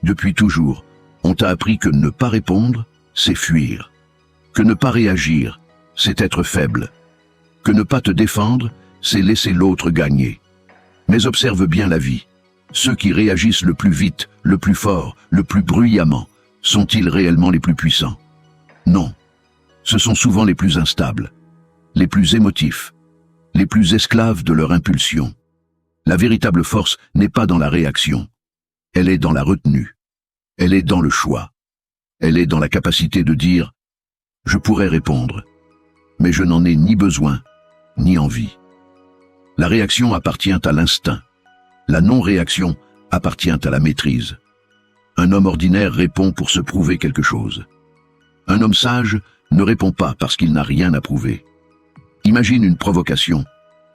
Depuis toujours, on t'a appris que ne pas répondre, c'est fuir. Que ne pas réagir, c'est être faible. Que ne pas te défendre, c'est laisser l'autre gagner. Mais observe bien la vie. Ceux qui réagissent le plus vite, le plus fort, le plus bruyamment, sont-ils réellement les plus puissants? Non. Ce sont souvent les plus instables, les plus émotifs, les plus esclaves de leur impulsion. La véritable force n'est pas dans la réaction. Elle est dans la retenue. Elle est dans le choix. Elle est dans la capacité de dire « Je pourrais répondre, mais je n'en ai ni besoin, ni envie ». La réaction appartient à l'instinct. La non-réaction appartient à la maîtrise. Un homme ordinaire répond pour se prouver quelque chose. Un homme sage ne répond pas parce qu'il n'a rien à prouver. Imagine une provocation,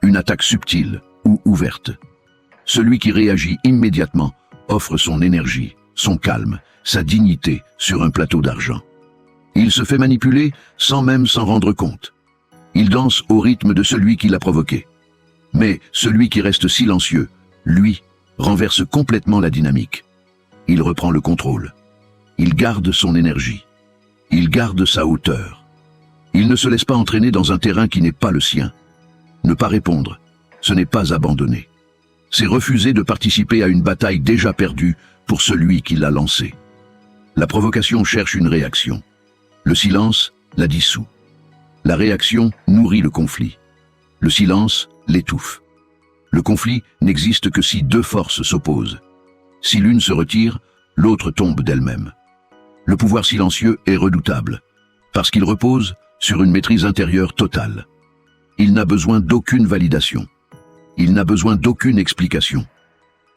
une attaque subtile ou ouverte. Celui qui réagit immédiatement offre son énergie, son calme, sa dignité sur un plateau d'argent. Il se fait manipuler sans même s'en rendre compte. Il danse au rythme de celui qui l'a provoqué. Mais celui qui reste silencieux, lui, renverse complètement la dynamique. Il reprend le contrôle. Il garde son énergie. Il garde sa hauteur. Il ne se laisse pas entraîner dans un terrain qui n'est pas le sien. Ne pas répondre, ce n'est pas abandonner. C'est refuser de participer à une bataille déjà perdue pour celui qui l'a lancée. La provocation cherche une réaction. Le silence la dissout. La réaction nourrit le conflit. Le silence l'étouffe. Le conflit n'existe que si deux forces s'opposent. Si l'une se retire, l'autre tombe d'elle-même. Le pouvoir silencieux est redoutable, parce qu'il repose sur une maîtrise intérieure totale. Il n'a besoin d'aucune validation. Il n'a besoin d'aucune explication.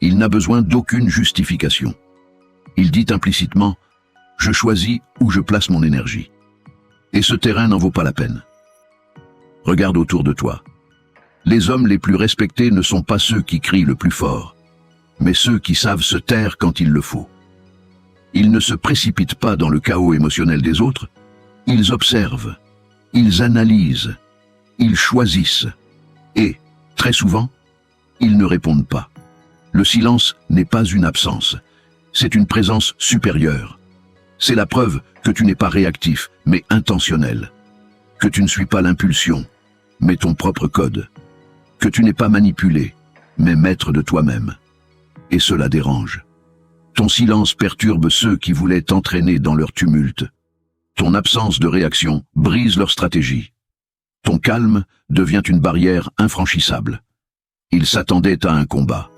Il n'a besoin d'aucune justification. Il dit implicitement « Je choisis où je place mon énergie ». Et ce terrain n'en vaut pas la peine. Regarde autour de toi. Les hommes les plus respectés ne sont pas ceux qui crient le plus fort, mais ceux qui savent se taire quand il le faut. Ils ne se précipitent pas dans le chaos émotionnel des autres, ils observent, ils analysent, ils choisissent, et, très souvent, ils ne répondent pas. Le silence n'est pas une absence, c'est une présence supérieure. C'est la preuve que tu n'es pas réactif, mais intentionnel. Que tu ne suis pas l'impulsion, mais ton propre code. Que tu n'es pas manipulé, mais maître de toi-même. Et cela dérange. Ton silence perturbe ceux qui voulaient t'entraîner dans leur tumulte. Ton absence de réaction brise leur stratégie. Ton calme devient une barrière infranchissable. Ils s'attendaient à un combat.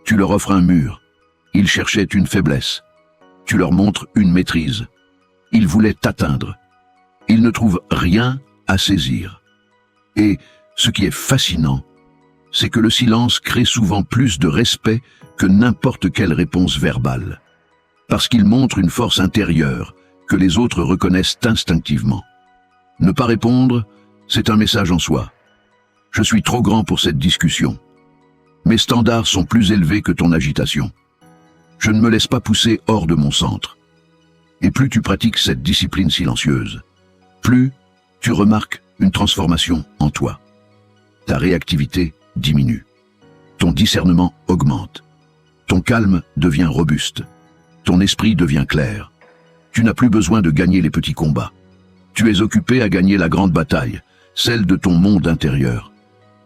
Tu leur offres un mur. Ils cherchaient une faiblesse. Tu leur montres une maîtrise. Ils voulaient t'atteindre. Ils ne trouvent rien à saisir. Et ce qui est fascinant, c'est que le silence crée souvent plus de respect que n'importe quelle réponse verbale. Parce qu'il montre une force intérieure que les autres reconnaissent instinctivement. Ne pas répondre, c'est un message en soi. Je suis trop grand pour cette discussion. Mes standards sont plus élevés que ton agitation. Je ne me laisse pas pousser hors de mon centre. Et plus tu pratiques cette discipline silencieuse, plus tu remarques une transformation en toi. Ta réactivité diminue. Ton discernement augmente. Ton calme devient robuste. Ton esprit devient clair. Tu n'as plus besoin de gagner les petits combats. Tu es occupé à gagner la grande bataille, celle de ton monde intérieur.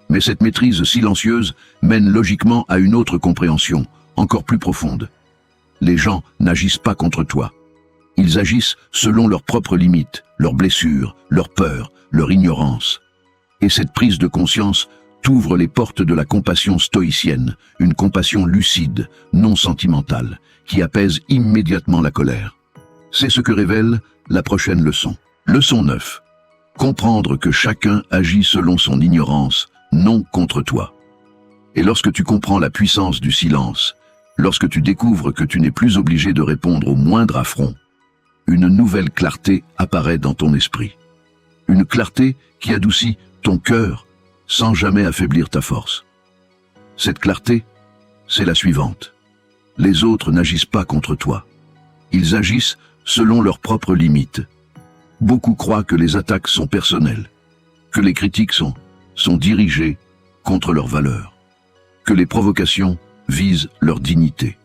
Mais cette maîtrise silencieuse mène logiquement à une autre compréhension, encore plus profonde. Les gens n'agissent pas contre toi. Ils agissent selon leurs propres limites, leurs blessures, leurs peurs, leur ignorance. Et cette prise de conscience t'ouvre les portes de la compassion stoïcienne, une compassion lucide, non sentimentale, qui apaise immédiatement la colère. C'est ce que révèle la prochaine leçon. Leçon 9. Comprendre que chacun agit selon son ignorance, non contre toi. Et lorsque tu comprends la puissance du silence, lorsque tu découvres que tu n'es plus obligé de répondre au moindre affront, une nouvelle clarté apparaît dans ton esprit. Une clarté qui adoucit ton cœur sans jamais affaiblir ta force. Cette clarté, c'est la suivante. Les autres n'agissent pas contre toi. Ils agissent selon leurs propres limites. Beaucoup croient que les attaques sont personnelles, que les critiques sont dirigées contre leurs valeurs, que les provocations visent leur dignité.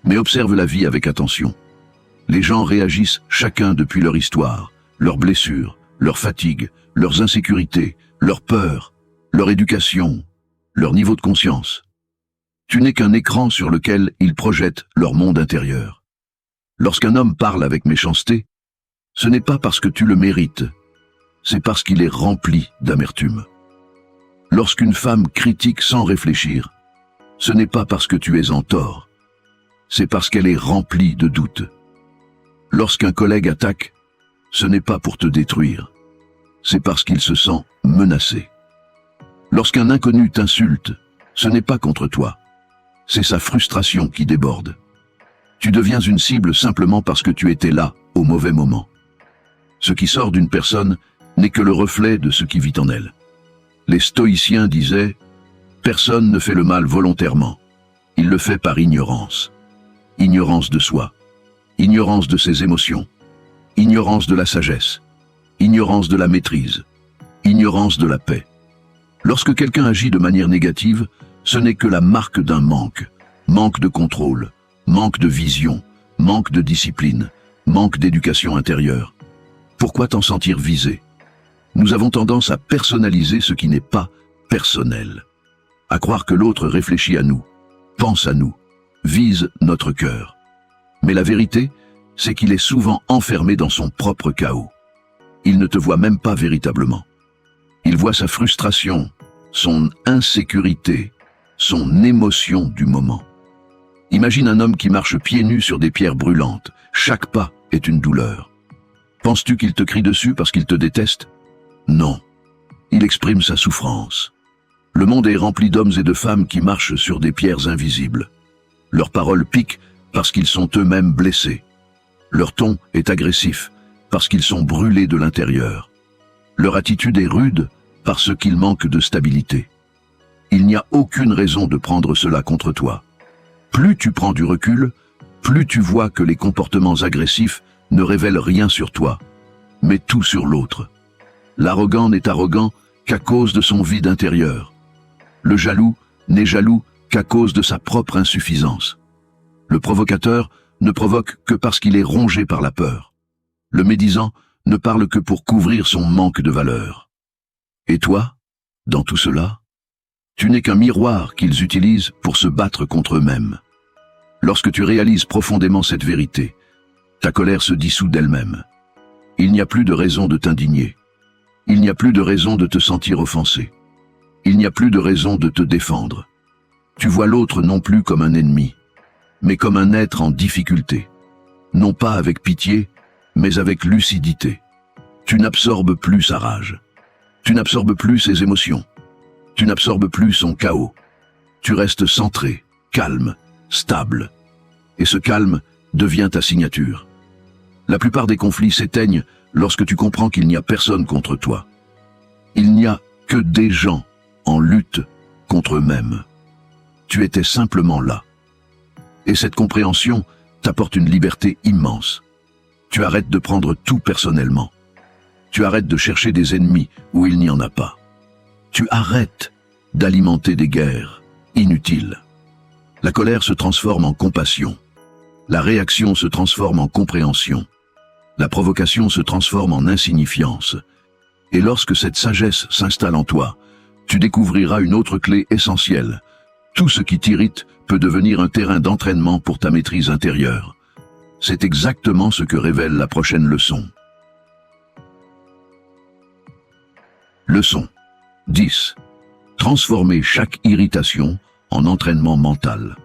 Mais observe la vie avec attention. Les gens réagissent chacun depuis leur histoire, leurs blessures, leurs fatigues, leurs insécurités, leurs peurs, leur éducation, leur niveau de conscience. Tu n'es qu'un écran sur lequel ils projettent leur monde intérieur. Lorsqu'un homme parle avec méchanceté, ce n'est pas parce que tu le mérites, c'est parce qu'il est rempli d'amertume. Lorsqu'une femme critique sans réfléchir, ce n'est pas parce que tu es en tort, c'est parce qu'elle est remplie de doutes. Lorsqu'un collègue attaque, ce n'est pas pour te détruire, c'est parce qu'il se sent menacé. Lorsqu'un inconnu t'insulte, ce n'est pas contre toi, c'est sa frustration qui déborde. Tu deviens une cible simplement parce que tu étais là, au mauvais moment. Ce qui sort d'une personne n'est que le reflet de ce qui vit en elle. Les stoïciens disaient « Personne ne fait le mal volontairement, il le fait par ignorance. Ignorance de soi, ignorance de ses émotions, ignorance de la sagesse, ignorance de la maîtrise, ignorance de la paix. Lorsque quelqu'un agit de manière négative, ce n'est que la marque d'un manque, manque de contrôle, manque de vision, manque de discipline, manque d'éducation intérieure. Pourquoi t'en sentir visé? Nous avons tendance à personnaliser ce qui n'est pas personnel, à croire que l'autre réfléchit à nous, pense à nous, vise notre cœur. Mais la vérité, c'est qu'il est souvent enfermé dans son propre chaos. Il ne te voit même pas véritablement. Il voit sa frustration, son insécurité, son émotion du moment. Imagine un homme qui marche pieds nus sur des pierres brûlantes. Chaque pas est une douleur. Penses-tu qu'il te crie dessus parce qu'il te déteste? Non. Il exprime sa souffrance. Le monde est rempli d'hommes et de femmes qui marchent sur des pierres invisibles. Leurs paroles piquent parce qu'ils sont eux-mêmes blessés. Leur ton est agressif parce qu'ils sont brûlés de l'intérieur. Leur attitude est rude parce qu'ils manquent de stabilité. Il n'y a aucune raison de prendre cela contre toi. Plus tu prends du recul, plus tu vois que les comportements agressifs ne révèlent rien sur toi, mais tout sur l'autre. L'arrogant n'est arrogant qu'à cause de son vide intérieur. Le jaloux n'est jaloux qu'à cause de sa propre insuffisance. Le provocateur ne provoque que parce qu'il est rongé par la peur. Le médisant ne parle que pour couvrir son manque de valeur. Et toi, dans tout cela, tu n'es qu'un miroir qu'ils utilisent pour se battre contre eux-mêmes. Lorsque tu réalises profondément cette vérité, ta colère se dissout d'elle-même. Il n'y a plus de raison de t'indigner. Il n'y a plus de raison de te sentir offensé. Il n'y a plus de raison de te défendre. Tu vois l'autre non plus comme un ennemi, mais comme un être en difficulté. Non pas avec pitié, mais avec lucidité. Tu n'absorbes plus sa rage. Tu n'absorbes plus ses émotions. Tu n'absorbes plus son chaos. Tu restes centré, calme, stable. Et ce calme devient ta signature. La plupart des conflits s'éteignent lorsque tu comprends qu'il n'y a personne contre toi. Il n'y a que des gens en lutte contre eux-mêmes. Tu étais simplement là. Et cette compréhension t'apporte une liberté immense. Tu arrêtes de prendre tout personnellement. Tu arrêtes de chercher des ennemis où il n'y en a pas. Tu arrêtes d'alimenter des guerres inutiles. La colère se transforme en compassion. La réaction se transforme en compréhension. La provocation se transforme en insignifiance. Et lorsque cette sagesse s'installe en toi, tu découvriras une autre clé essentielle. Tout ce qui t'irrite peut devenir un terrain d'entraînement pour ta maîtrise intérieure. C'est exactement ce que révèle la prochaine leçon. Leçon 10. Transformer chaque irritation en entraînement mental.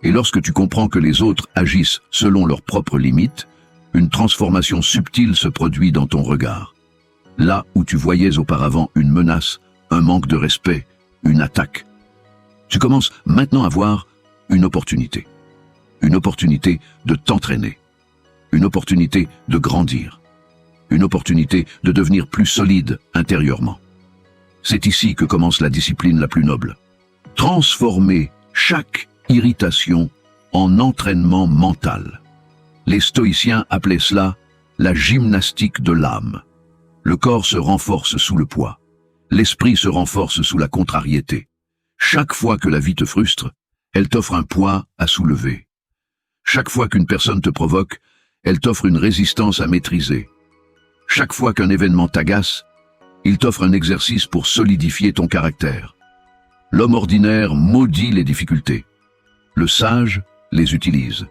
Et lorsque tu comprends que les autres agissent selon leurs propres limites, une transformation subtile se produit dans ton regard. Là où tu voyais auparavant une menace, un manque de respect, une attaque, tu commences maintenant à voir une opportunité. Une opportunité de t'entraîner. Une opportunité de grandir. Une opportunité de devenir plus solide intérieurement. C'est ici que commence la discipline la plus noble. Transformer chaque irritation en entraînement mental. Les stoïciens appelaient cela la gymnastique de l'âme. Le corps se renforce sous le poids. L'esprit se renforce sous la contrariété. Chaque fois que la vie te frustre, elle t'offre un poids à soulever. Chaque fois qu'une personne te provoque, elle t'offre une résistance à maîtriser. Chaque fois qu'un événement t'agace, il t'offre un exercice pour solidifier ton caractère. L'homme ordinaire maudit les difficultés. Le sage les utilise.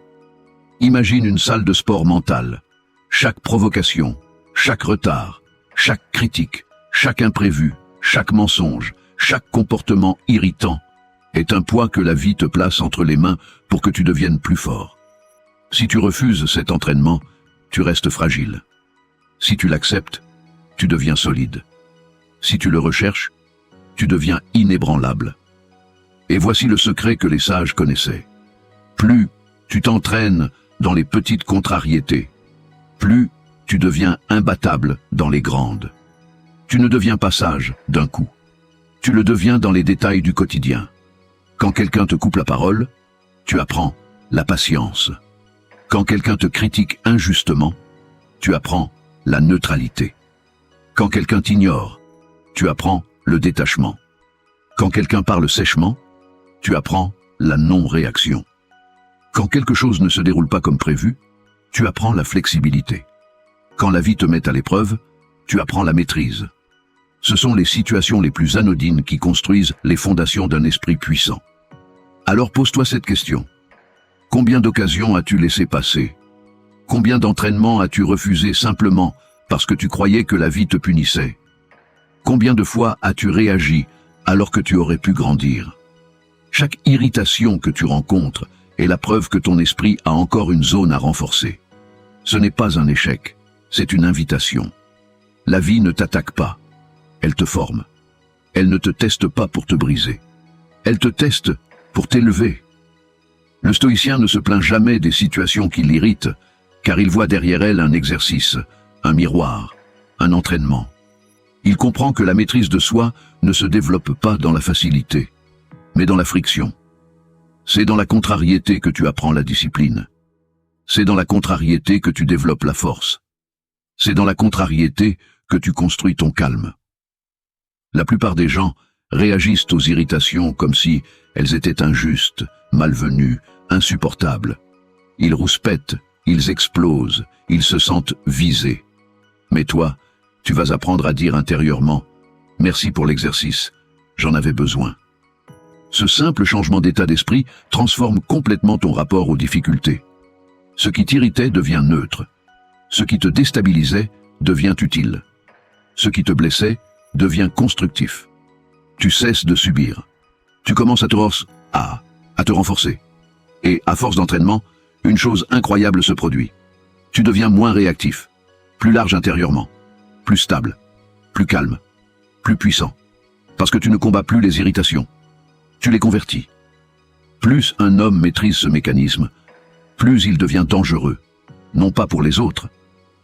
Imagine une salle de sport mentale. Chaque provocation, chaque retard, chaque critique, chaque imprévu, chaque mensonge, chaque comportement irritant est un poids que la vie te place entre les mains pour que tu deviennes plus fort. Si tu refuses cet entraînement, tu restes fragile. Si tu l'acceptes, tu deviens solide. Si tu le recherches, tu deviens inébranlable. Et voici le secret que les sages connaissaient. Plus tu t'entraînes dans les petites contrariétés, plus tu deviens imbattable dans les grandes. Tu ne deviens pas sage d'un coup. Tu le deviens dans les détails du quotidien. Quand quelqu'un te coupe la parole, tu apprends la patience. Quand quelqu'un te critique injustement, tu apprends la neutralité. Quand quelqu'un t'ignore, tu apprends le détachement. Quand quelqu'un parle sèchement, tu apprends la non-réaction. Quand quelque chose ne se déroule pas comme prévu, tu apprends la flexibilité. Quand la vie te met à l'épreuve, tu apprends la maîtrise. Ce sont les situations les plus anodines qui construisent les fondations d'un esprit puissant. Alors pose-toi cette question. Combien d'occasions as-tu laissé passer? Combien d'entraînements as-tu refusé simplement parce que tu croyais que la vie te punissait? Combien de fois as-tu réagi alors que tu aurais pu grandir? Chaque irritation que tu rencontres est la preuve que ton esprit a encore une zone à renforcer. Ce n'est pas un échec, c'est une invitation. La vie ne t'attaque pas, elle te forme. Elle ne te teste pas pour te briser. Elle te teste pour t'élever. Le stoïcien ne se plaint jamais des situations qui l'irritent, car il voit derrière elles un exercice, un miroir, un entraînement. Il comprend que la maîtrise de soi ne se développe pas dans la facilité, mais dans la friction. C'est dans la contrariété que tu apprends la discipline. C'est dans la contrariété que tu développes la force. C'est dans la contrariété que tu construis ton calme. La plupart des gens réagissent aux irritations comme si elles étaient injustes, malvenues, insupportables. Ils rouspètent, ils explosent, ils se sentent visés. Mais toi, tu vas apprendre à dire intérieurement « Merci pour l'exercice, j'en avais besoin ». Ce simple changement d'état d'esprit transforme complètement ton rapport aux difficultés. Ce qui t'irritait devient neutre. Ce qui te déstabilisait devient utile. Ce qui te blessait devient constructif. Tu cesses de subir. Tu commences à te renforcer. Et à force d'entraînement, une chose incroyable se produit. Tu deviens moins réactif, plus large intérieurement, plus stable, plus calme, plus puissant. Parce que tu ne combats plus les irritations. Tu les convertis. Plus un homme maîtrise ce mécanisme, plus il devient dangereux, non pas pour les autres,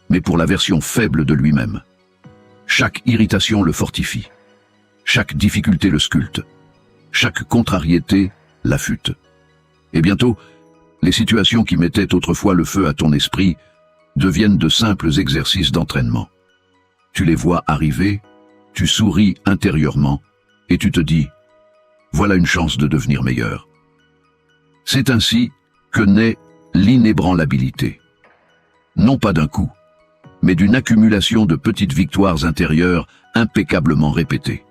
mais pour la version faible de lui-même. Chaque irritation le fortifie. Chaque difficulté le sculpte. Chaque contrariété l'affûte. Et bientôt, les situations qui mettaient autrefois le feu à ton esprit deviennent de simples exercices d'entraînement. Tu les vois arriver, tu souris intérieurement et tu te dis « Voilà une chance de devenir meilleur ». C'est ainsi que naît l'inébranlabilité. Non pas d'un coup, mais d'une accumulation de petites victoires intérieures impeccablement répétées.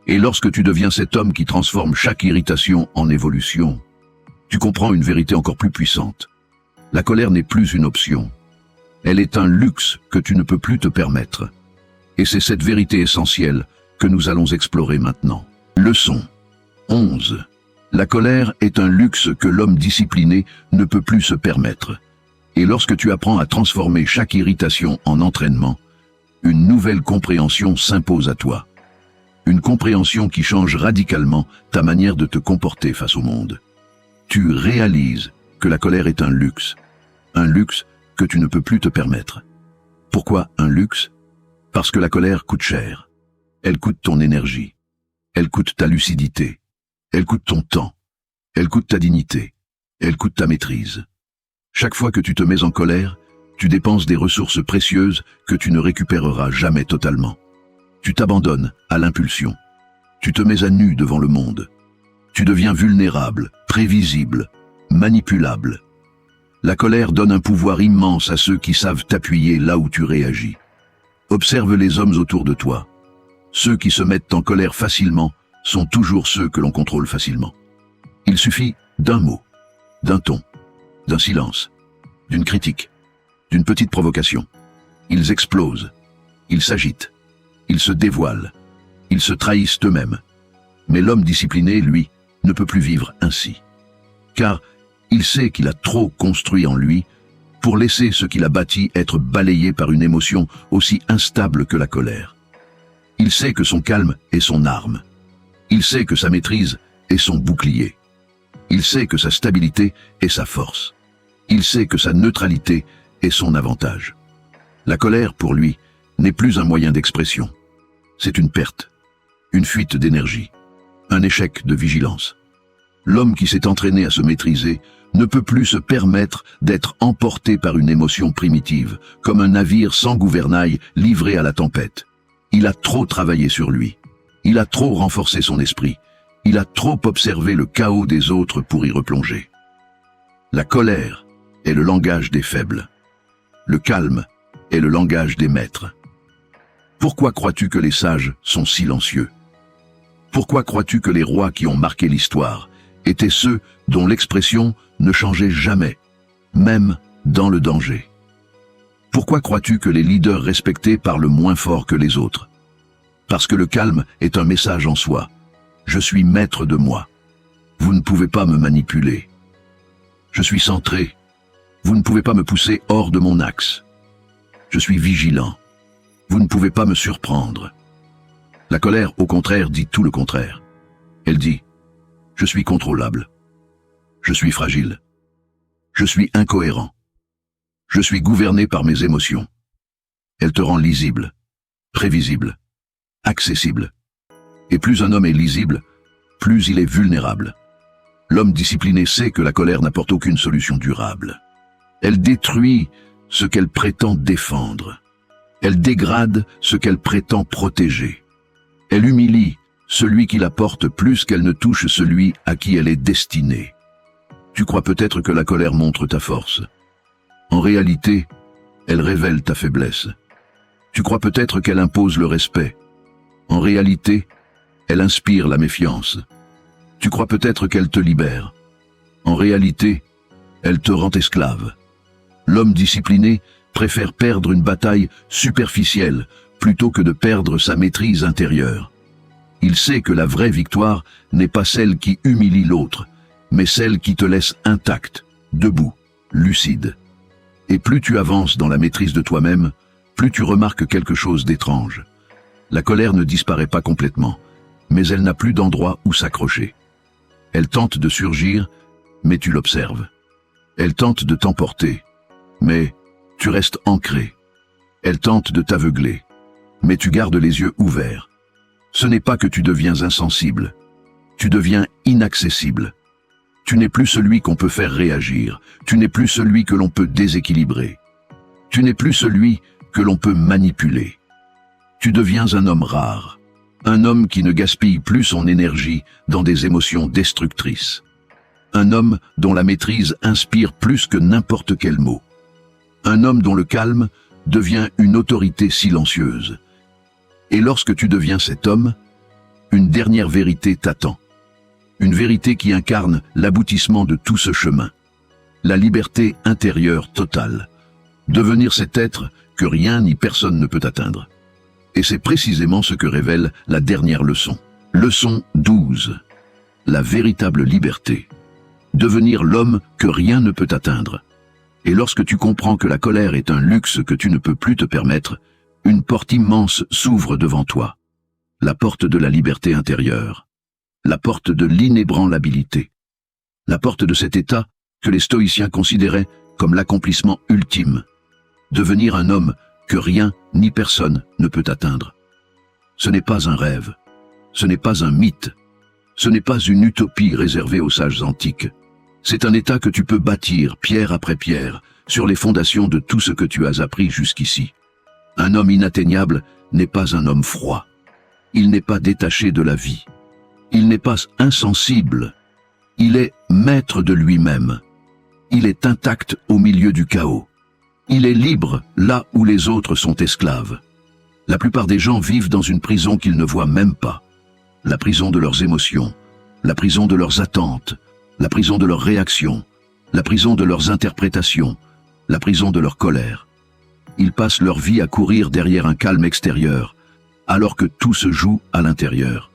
Et lorsque tu deviens cet homme qui transforme chaque irritation en évolution, tu comprends une vérité encore plus puissante. La colère n'est plus une option. Elle est un luxe que tu ne peux plus te permettre. Et c'est cette vérité essentielle que nous allons explorer maintenant. Leçon 11. La colère est un luxe que l'homme discipliné ne peut plus se permettre. Et lorsque tu apprends à transformer chaque irritation en entraînement, une nouvelle compréhension s'impose à toi. Une compréhension qui change radicalement ta manière de te comporter face au monde. Tu réalises que la colère est un luxe que tu ne peux plus te permettre. Pourquoi un luxe? Parce que la colère coûte cher. Elle coûte ton énergie. Elle coûte ta lucidité. Elle coûte ton temps. Elle coûte ta dignité. Elle coûte ta maîtrise. Chaque fois que tu te mets en colère, tu dépenses des ressources précieuses que tu ne récupéreras jamais totalement. Tu t'abandonnes à l'impulsion. Tu te mets à nu devant le monde. Tu deviens vulnérable, prévisible, manipulable. La colère donne un pouvoir immense à ceux qui savent t'appuyer là où tu réagis. Observe les hommes autour de toi. Ceux qui se mettent en colère facilement sont toujours ceux que l'on contrôle facilement. Il suffit d'un mot, d'un ton, d'un silence, d'une critique, d'une petite provocation. Ils explosent, ils s'agitent, ils se dévoilent, ils se trahissent eux-mêmes. Mais l'homme discipliné, lui, ne peut plus vivre ainsi. Car il sait qu'il a trop construit en lui pour laisser ce qu'il a bâti être balayé par une émotion aussi instable que la colère. Il sait que son calme est son arme. Il sait que sa maîtrise est son bouclier. Il sait que sa stabilité est sa force. Il sait que sa neutralité est son avantage. La colère, pour lui, n'est plus un moyen d'expression. C'est une perte, une fuite d'énergie, un échec de vigilance. L'homme qui s'est entraîné à se maîtriser ne peut plus se permettre d'être emporté par une émotion primitive, comme un navire sans gouvernail livré à la tempête. Il a trop travaillé sur lui. Il a trop renforcé son esprit. Il a trop observé le chaos des autres pour y replonger. La colère est le langage des faibles. Le calme est le langage des maîtres. Pourquoi crois-tu que les sages sont silencieux? Pourquoi crois-tu que les rois qui ont marqué l'histoire étaient ceux dont l'expression ne changeait jamais, même dans le danger? Pourquoi crois-tu que les leaders respectés parlent moins fort que les autres? Parce que le calme est un message en soi. Je suis maître de moi. Vous ne pouvez pas me manipuler. Je suis centré. Vous ne pouvez pas me pousser hors de mon axe. Je suis vigilant. Vous ne pouvez pas me surprendre. La colère, au contraire, dit tout le contraire. Elle dit « Je suis contrôlable. Je suis fragile. Je suis incohérent. Je suis gouverné par mes émotions. » Elle te rend lisible, prévisible, accessible. Et plus un homme est lisible, plus il est vulnérable. L'homme discipliné sait que la colère n'apporte aucune solution durable. Elle détruit ce qu'elle prétend défendre. Elle dégrade ce qu'elle prétend protéger. Elle humilie celui qui la porte plus qu'elle ne touche celui à qui elle est destinée. Tu crois peut-être que la colère montre ta force. En réalité, elle révèle ta faiblesse. Tu crois peut-être qu'elle impose le respect. En réalité, elle inspire la méfiance. Tu crois peut-être qu'elle te libère. En réalité, elle te rend esclave. L'homme discipliné préfère perdre une bataille superficielle plutôt que de perdre sa maîtrise intérieure. Il sait que la vraie victoire n'est pas celle qui humilie l'autre, mais celle qui te laisse intact, debout, lucide. Et plus tu avances dans la maîtrise de toi-même, plus tu remarques quelque chose d'étrange. La colère ne disparaît pas complètement, mais elle n'a plus d'endroit où s'accrocher. Elle tente de surgir, mais tu l'observes. Elle tente de t'emporter, mais tu restes ancré. Elle tente de t'aveugler, mais tu gardes les yeux ouverts. Ce n'est pas que tu deviens insensible. Tu deviens inaccessible. Tu n'es plus celui qu'on peut faire réagir. Tu n'es plus celui que l'on peut déséquilibrer. Tu n'es plus celui que l'on peut manipuler. Tu deviens un homme rare. Un homme qui ne gaspille plus son énergie dans des émotions destructrices. Un homme dont la maîtrise inspire plus que n'importe quel mot. Un homme dont le calme devient une autorité silencieuse. Et lorsque tu deviens cet homme, une dernière vérité t'attend. Une vérité qui incarne l'aboutissement de tout ce chemin. La liberté intérieure totale. Devenir cet être que rien ni personne ne peut atteindre. Et c'est précisément ce que révèle la dernière leçon. Leçon 12. La véritable liberté. Devenir l'homme que rien ne peut atteindre. Et lorsque tu comprends que la colère est un luxe que tu ne peux plus te permettre, une porte immense s'ouvre devant toi. La porte de la liberté intérieure. La porte de l'inébranlabilité. La porte de cet état que les stoïciens considéraient comme l'accomplissement ultime. Devenir un homme que rien ni personne ne peut atteindre. Ce n'est pas un rêve. Ce n'est pas un mythe. Ce n'est pas une utopie réservée aux sages antiques. C'est un état que tu peux bâtir, pierre après pierre, sur les fondations de tout ce que tu as appris jusqu'ici. Un homme inatteignable n'est pas un homme froid. Il n'est pas détaché de la vie. Il n'est pas insensible. Il est maître de lui-même. Il est intact au milieu du chaos. Il est libre là où les autres sont esclaves. La plupart des gens vivent dans une prison qu'ils ne voient même pas. La prison de leurs émotions, la prison de leurs attentes, la prison de leurs réactions, la prison de leurs interprétations, la prison de leur colère. Ils passent leur vie à courir derrière un calme extérieur, alors que tout se joue à l'intérieur.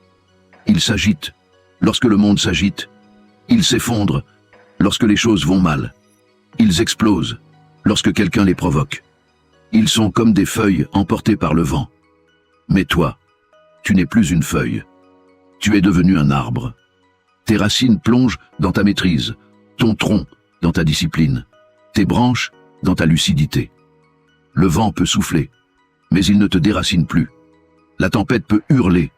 Ils s'agitent lorsque le monde s'agite. Ils s'effondrent lorsque les choses vont mal. Ils explosent lorsque quelqu'un les provoque. Ils sont comme des feuilles emportées par le vent. Mais toi, tu n'es plus une feuille. Tu es devenu un arbre. Tes racines plongent dans ta maîtrise, ton tronc dans ta discipline, tes branches dans ta lucidité. Le vent peut souffler, mais il ne te déracine plus. La tempête peut hurler,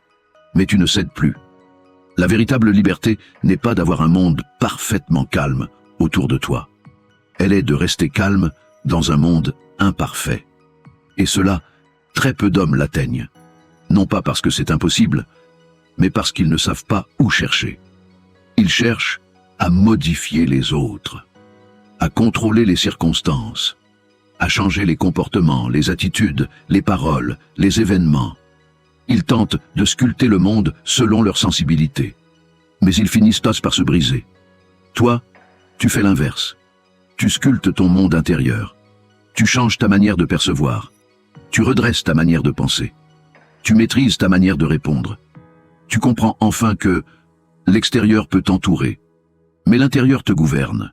mais tu ne cèdes plus. La véritable liberté n'est pas d'avoir un monde parfaitement calme autour de toi. Elle est de rester calme dans un monde imparfait. Et cela, très peu d'hommes l'atteignent. Non pas parce que c'est impossible, mais parce qu'ils ne savent pas où chercher. Ils cherchent à modifier les autres, à contrôler les circonstances, à changer les comportements, les attitudes, les paroles, les événements. Ils tentent de sculpter le monde selon leur sensibilité. Mais ils finissent tous par se briser. Toi, tu fais l'inverse. Tu sculptes ton monde intérieur. Tu changes ta manière de percevoir. Tu redresses ta manière de penser. Tu maîtrises ta manière de répondre. Tu comprends enfin que l'extérieur peut t'entourer, mais l'intérieur te gouverne.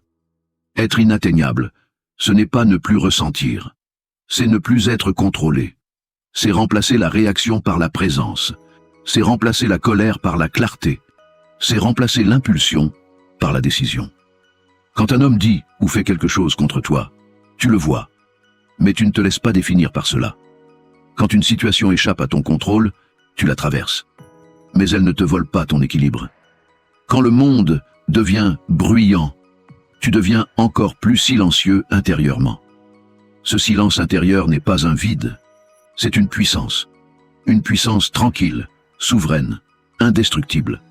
Être inatteignable, ce n'est pas ne plus ressentir. C'est ne plus être contrôlé. C'est remplacer la réaction par la présence. C'est remplacer la colère par la clarté. C'est remplacer l'impulsion par la décision. Quand un homme dit ou fait quelque chose contre toi, tu le vois, mais tu ne te laisses pas définir par cela. Quand une situation échappe à ton contrôle, tu la traverses, mais elle ne te vole pas ton équilibre. Quand le monde devient bruyant, tu deviens encore plus silencieux intérieurement. Ce silence intérieur n'est pas un vide, c'est une puissance tranquille, souveraine, indestructible.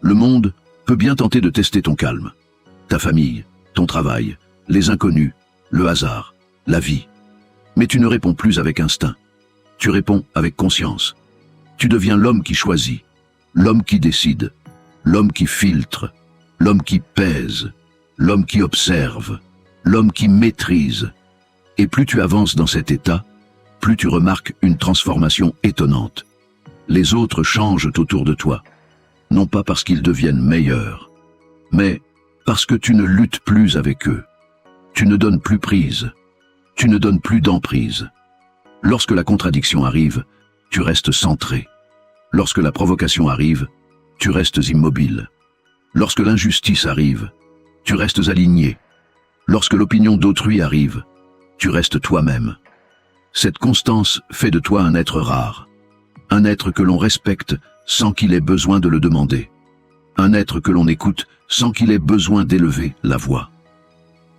Le monde peut bien tenter de tester ton calme. Ta famille, ton travail, les inconnus, le hasard, la vie. Mais tu ne réponds plus avec instinct. Tu réponds avec conscience. Tu deviens l'homme qui choisit, l'homme qui décide, l'homme qui filtre, l'homme qui pèse, l'homme qui observe, l'homme qui maîtrise. Et plus tu avances dans cet état, plus tu remarques une transformation étonnante. Les autres changent autour de toi, non pas parce qu'ils deviennent meilleurs, mais parce que tu ne luttes plus avec eux. Tu ne donnes plus prise, tu ne donnes plus d'emprise. Lorsque la contradiction arrive, tu restes centré. Lorsque la provocation arrive, tu restes immobile. Lorsque l'injustice arrive, tu restes aligné. Lorsque l'opinion d'autrui arrive, tu restes toi-même. Cette constance fait de toi un être rare. Un être que l'on respecte sans qu'il ait besoin de le demander. Un être que l'on écoute sans qu'il ait besoin d'élever la voix.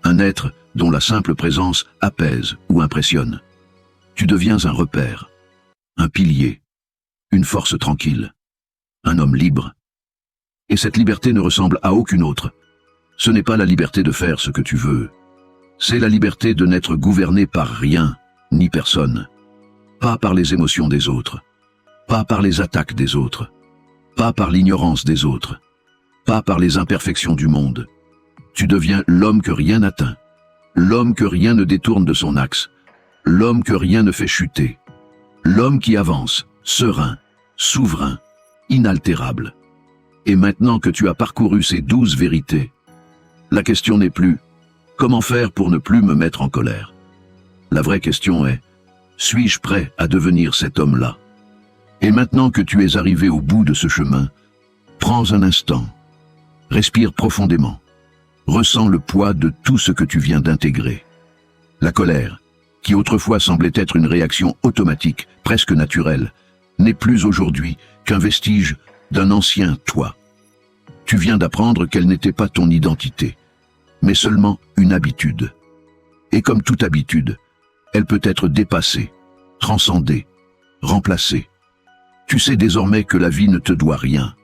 Un être dont la simple présence apaise ou impressionne. Tu deviens un repère, un pilier, une force tranquille, un homme libre. Et cette liberté ne ressemble à aucune autre. Ce n'est pas la liberté de faire ce que tu veux. C'est la liberté de n'être gouverné par rien, ni personne. Pas par les émotions des autres. Pas par les attaques des autres. Pas par l'ignorance des autres. Pas par les imperfections du monde. Tu deviens l'homme que rien n'atteint. L'homme que rien ne détourne de son axe. L'homme que rien ne fait chuter. L'homme qui avance, serein, souverain, inaltérable. Et maintenant que tu as parcouru ces 12 vérités, la question n'est plus « Comment faire pour ne plus me mettre en colère ?» La vraie question est « Suis-je prêt à devenir cet homme-là ?» Et maintenant que tu es arrivé au bout de ce chemin, prends un instant, respire profondément, ressens le poids de tout ce que tu viens d'intégrer. La colère, qui autrefois semblait être une réaction automatique, presque naturelle, n'est plus aujourd'hui qu'un vestige d'un ancien toi. Tu viens d'apprendre qu'elle n'était pas ton identité, mais seulement une habitude. Et comme toute habitude, elle peut être dépassée, transcendée, remplacée. Tu sais désormais que la vie ne te doit rien,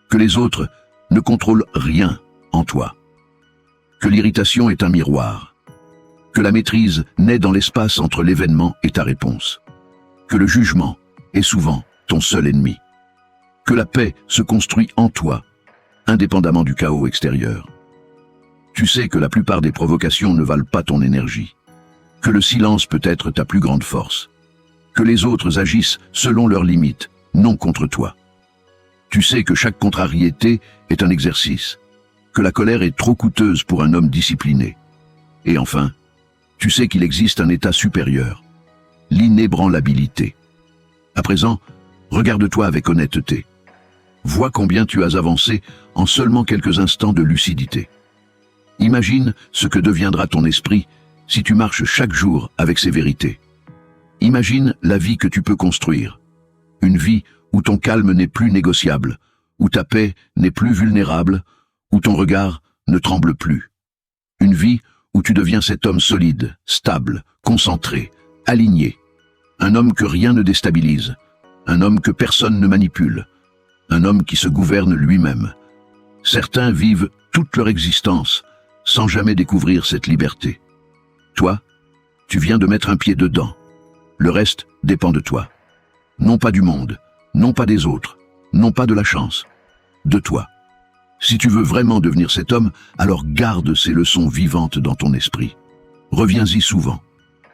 que les autres ne contrôlent rien en toi, que l'irritation est un miroir, que la maîtrise naît dans l'espace entre l'événement et ta réponse, que le jugement est souvent ton seul ennemi, que la paix se construit en toi, indépendamment du chaos extérieur. Tu sais que la plupart des provocations ne valent pas ton énergie, que le silence peut être ta plus grande force, que les autres agissent selon leurs limites, non contre toi. Tu sais que chaque contrariété est un exercice, que la colère est trop coûteuse pour un homme discipliné. Et enfin, tu sais qu'il existe un état supérieur, l'inébranlabilité. À présent, regarde-toi avec honnêteté. Vois combien tu as avancé en seulement quelques instants de lucidité. Imagine ce que deviendra ton esprit si tu marches chaque jour avec ces vérités. Imagine la vie que tu peux construire. Une vie où ton calme n'est plus négociable, où ta paix n'est plus vulnérable, où ton regard ne tremble plus. Une vie où tu deviens cet homme solide, stable, concentré, aligné. Un homme que rien ne déstabilise, un homme que personne ne manipule, un homme qui se gouverne lui-même. Certains vivent toute leur existence sans jamais découvrir cette liberté. Toi, tu viens de mettre un pied dedans. Le reste dépend de toi. Non pas du monde, non pas des autres, non pas de la chance, de toi. Si tu veux vraiment devenir cet homme, alors garde ces leçons vivantes dans ton esprit. Reviens-y souvent.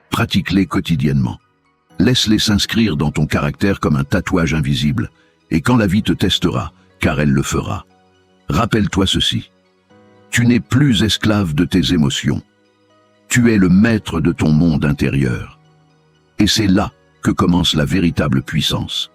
Pratique-les quotidiennement. Laisse-les s'inscrire dans ton caractère comme un tatouage invisible, et quand la vie te testera, car elle le fera, rappelle-toi ceci. Tu n'es plus esclave de tes émotions. Tu es le maître de ton monde intérieur. Et c'est là que commence la véritable puissance.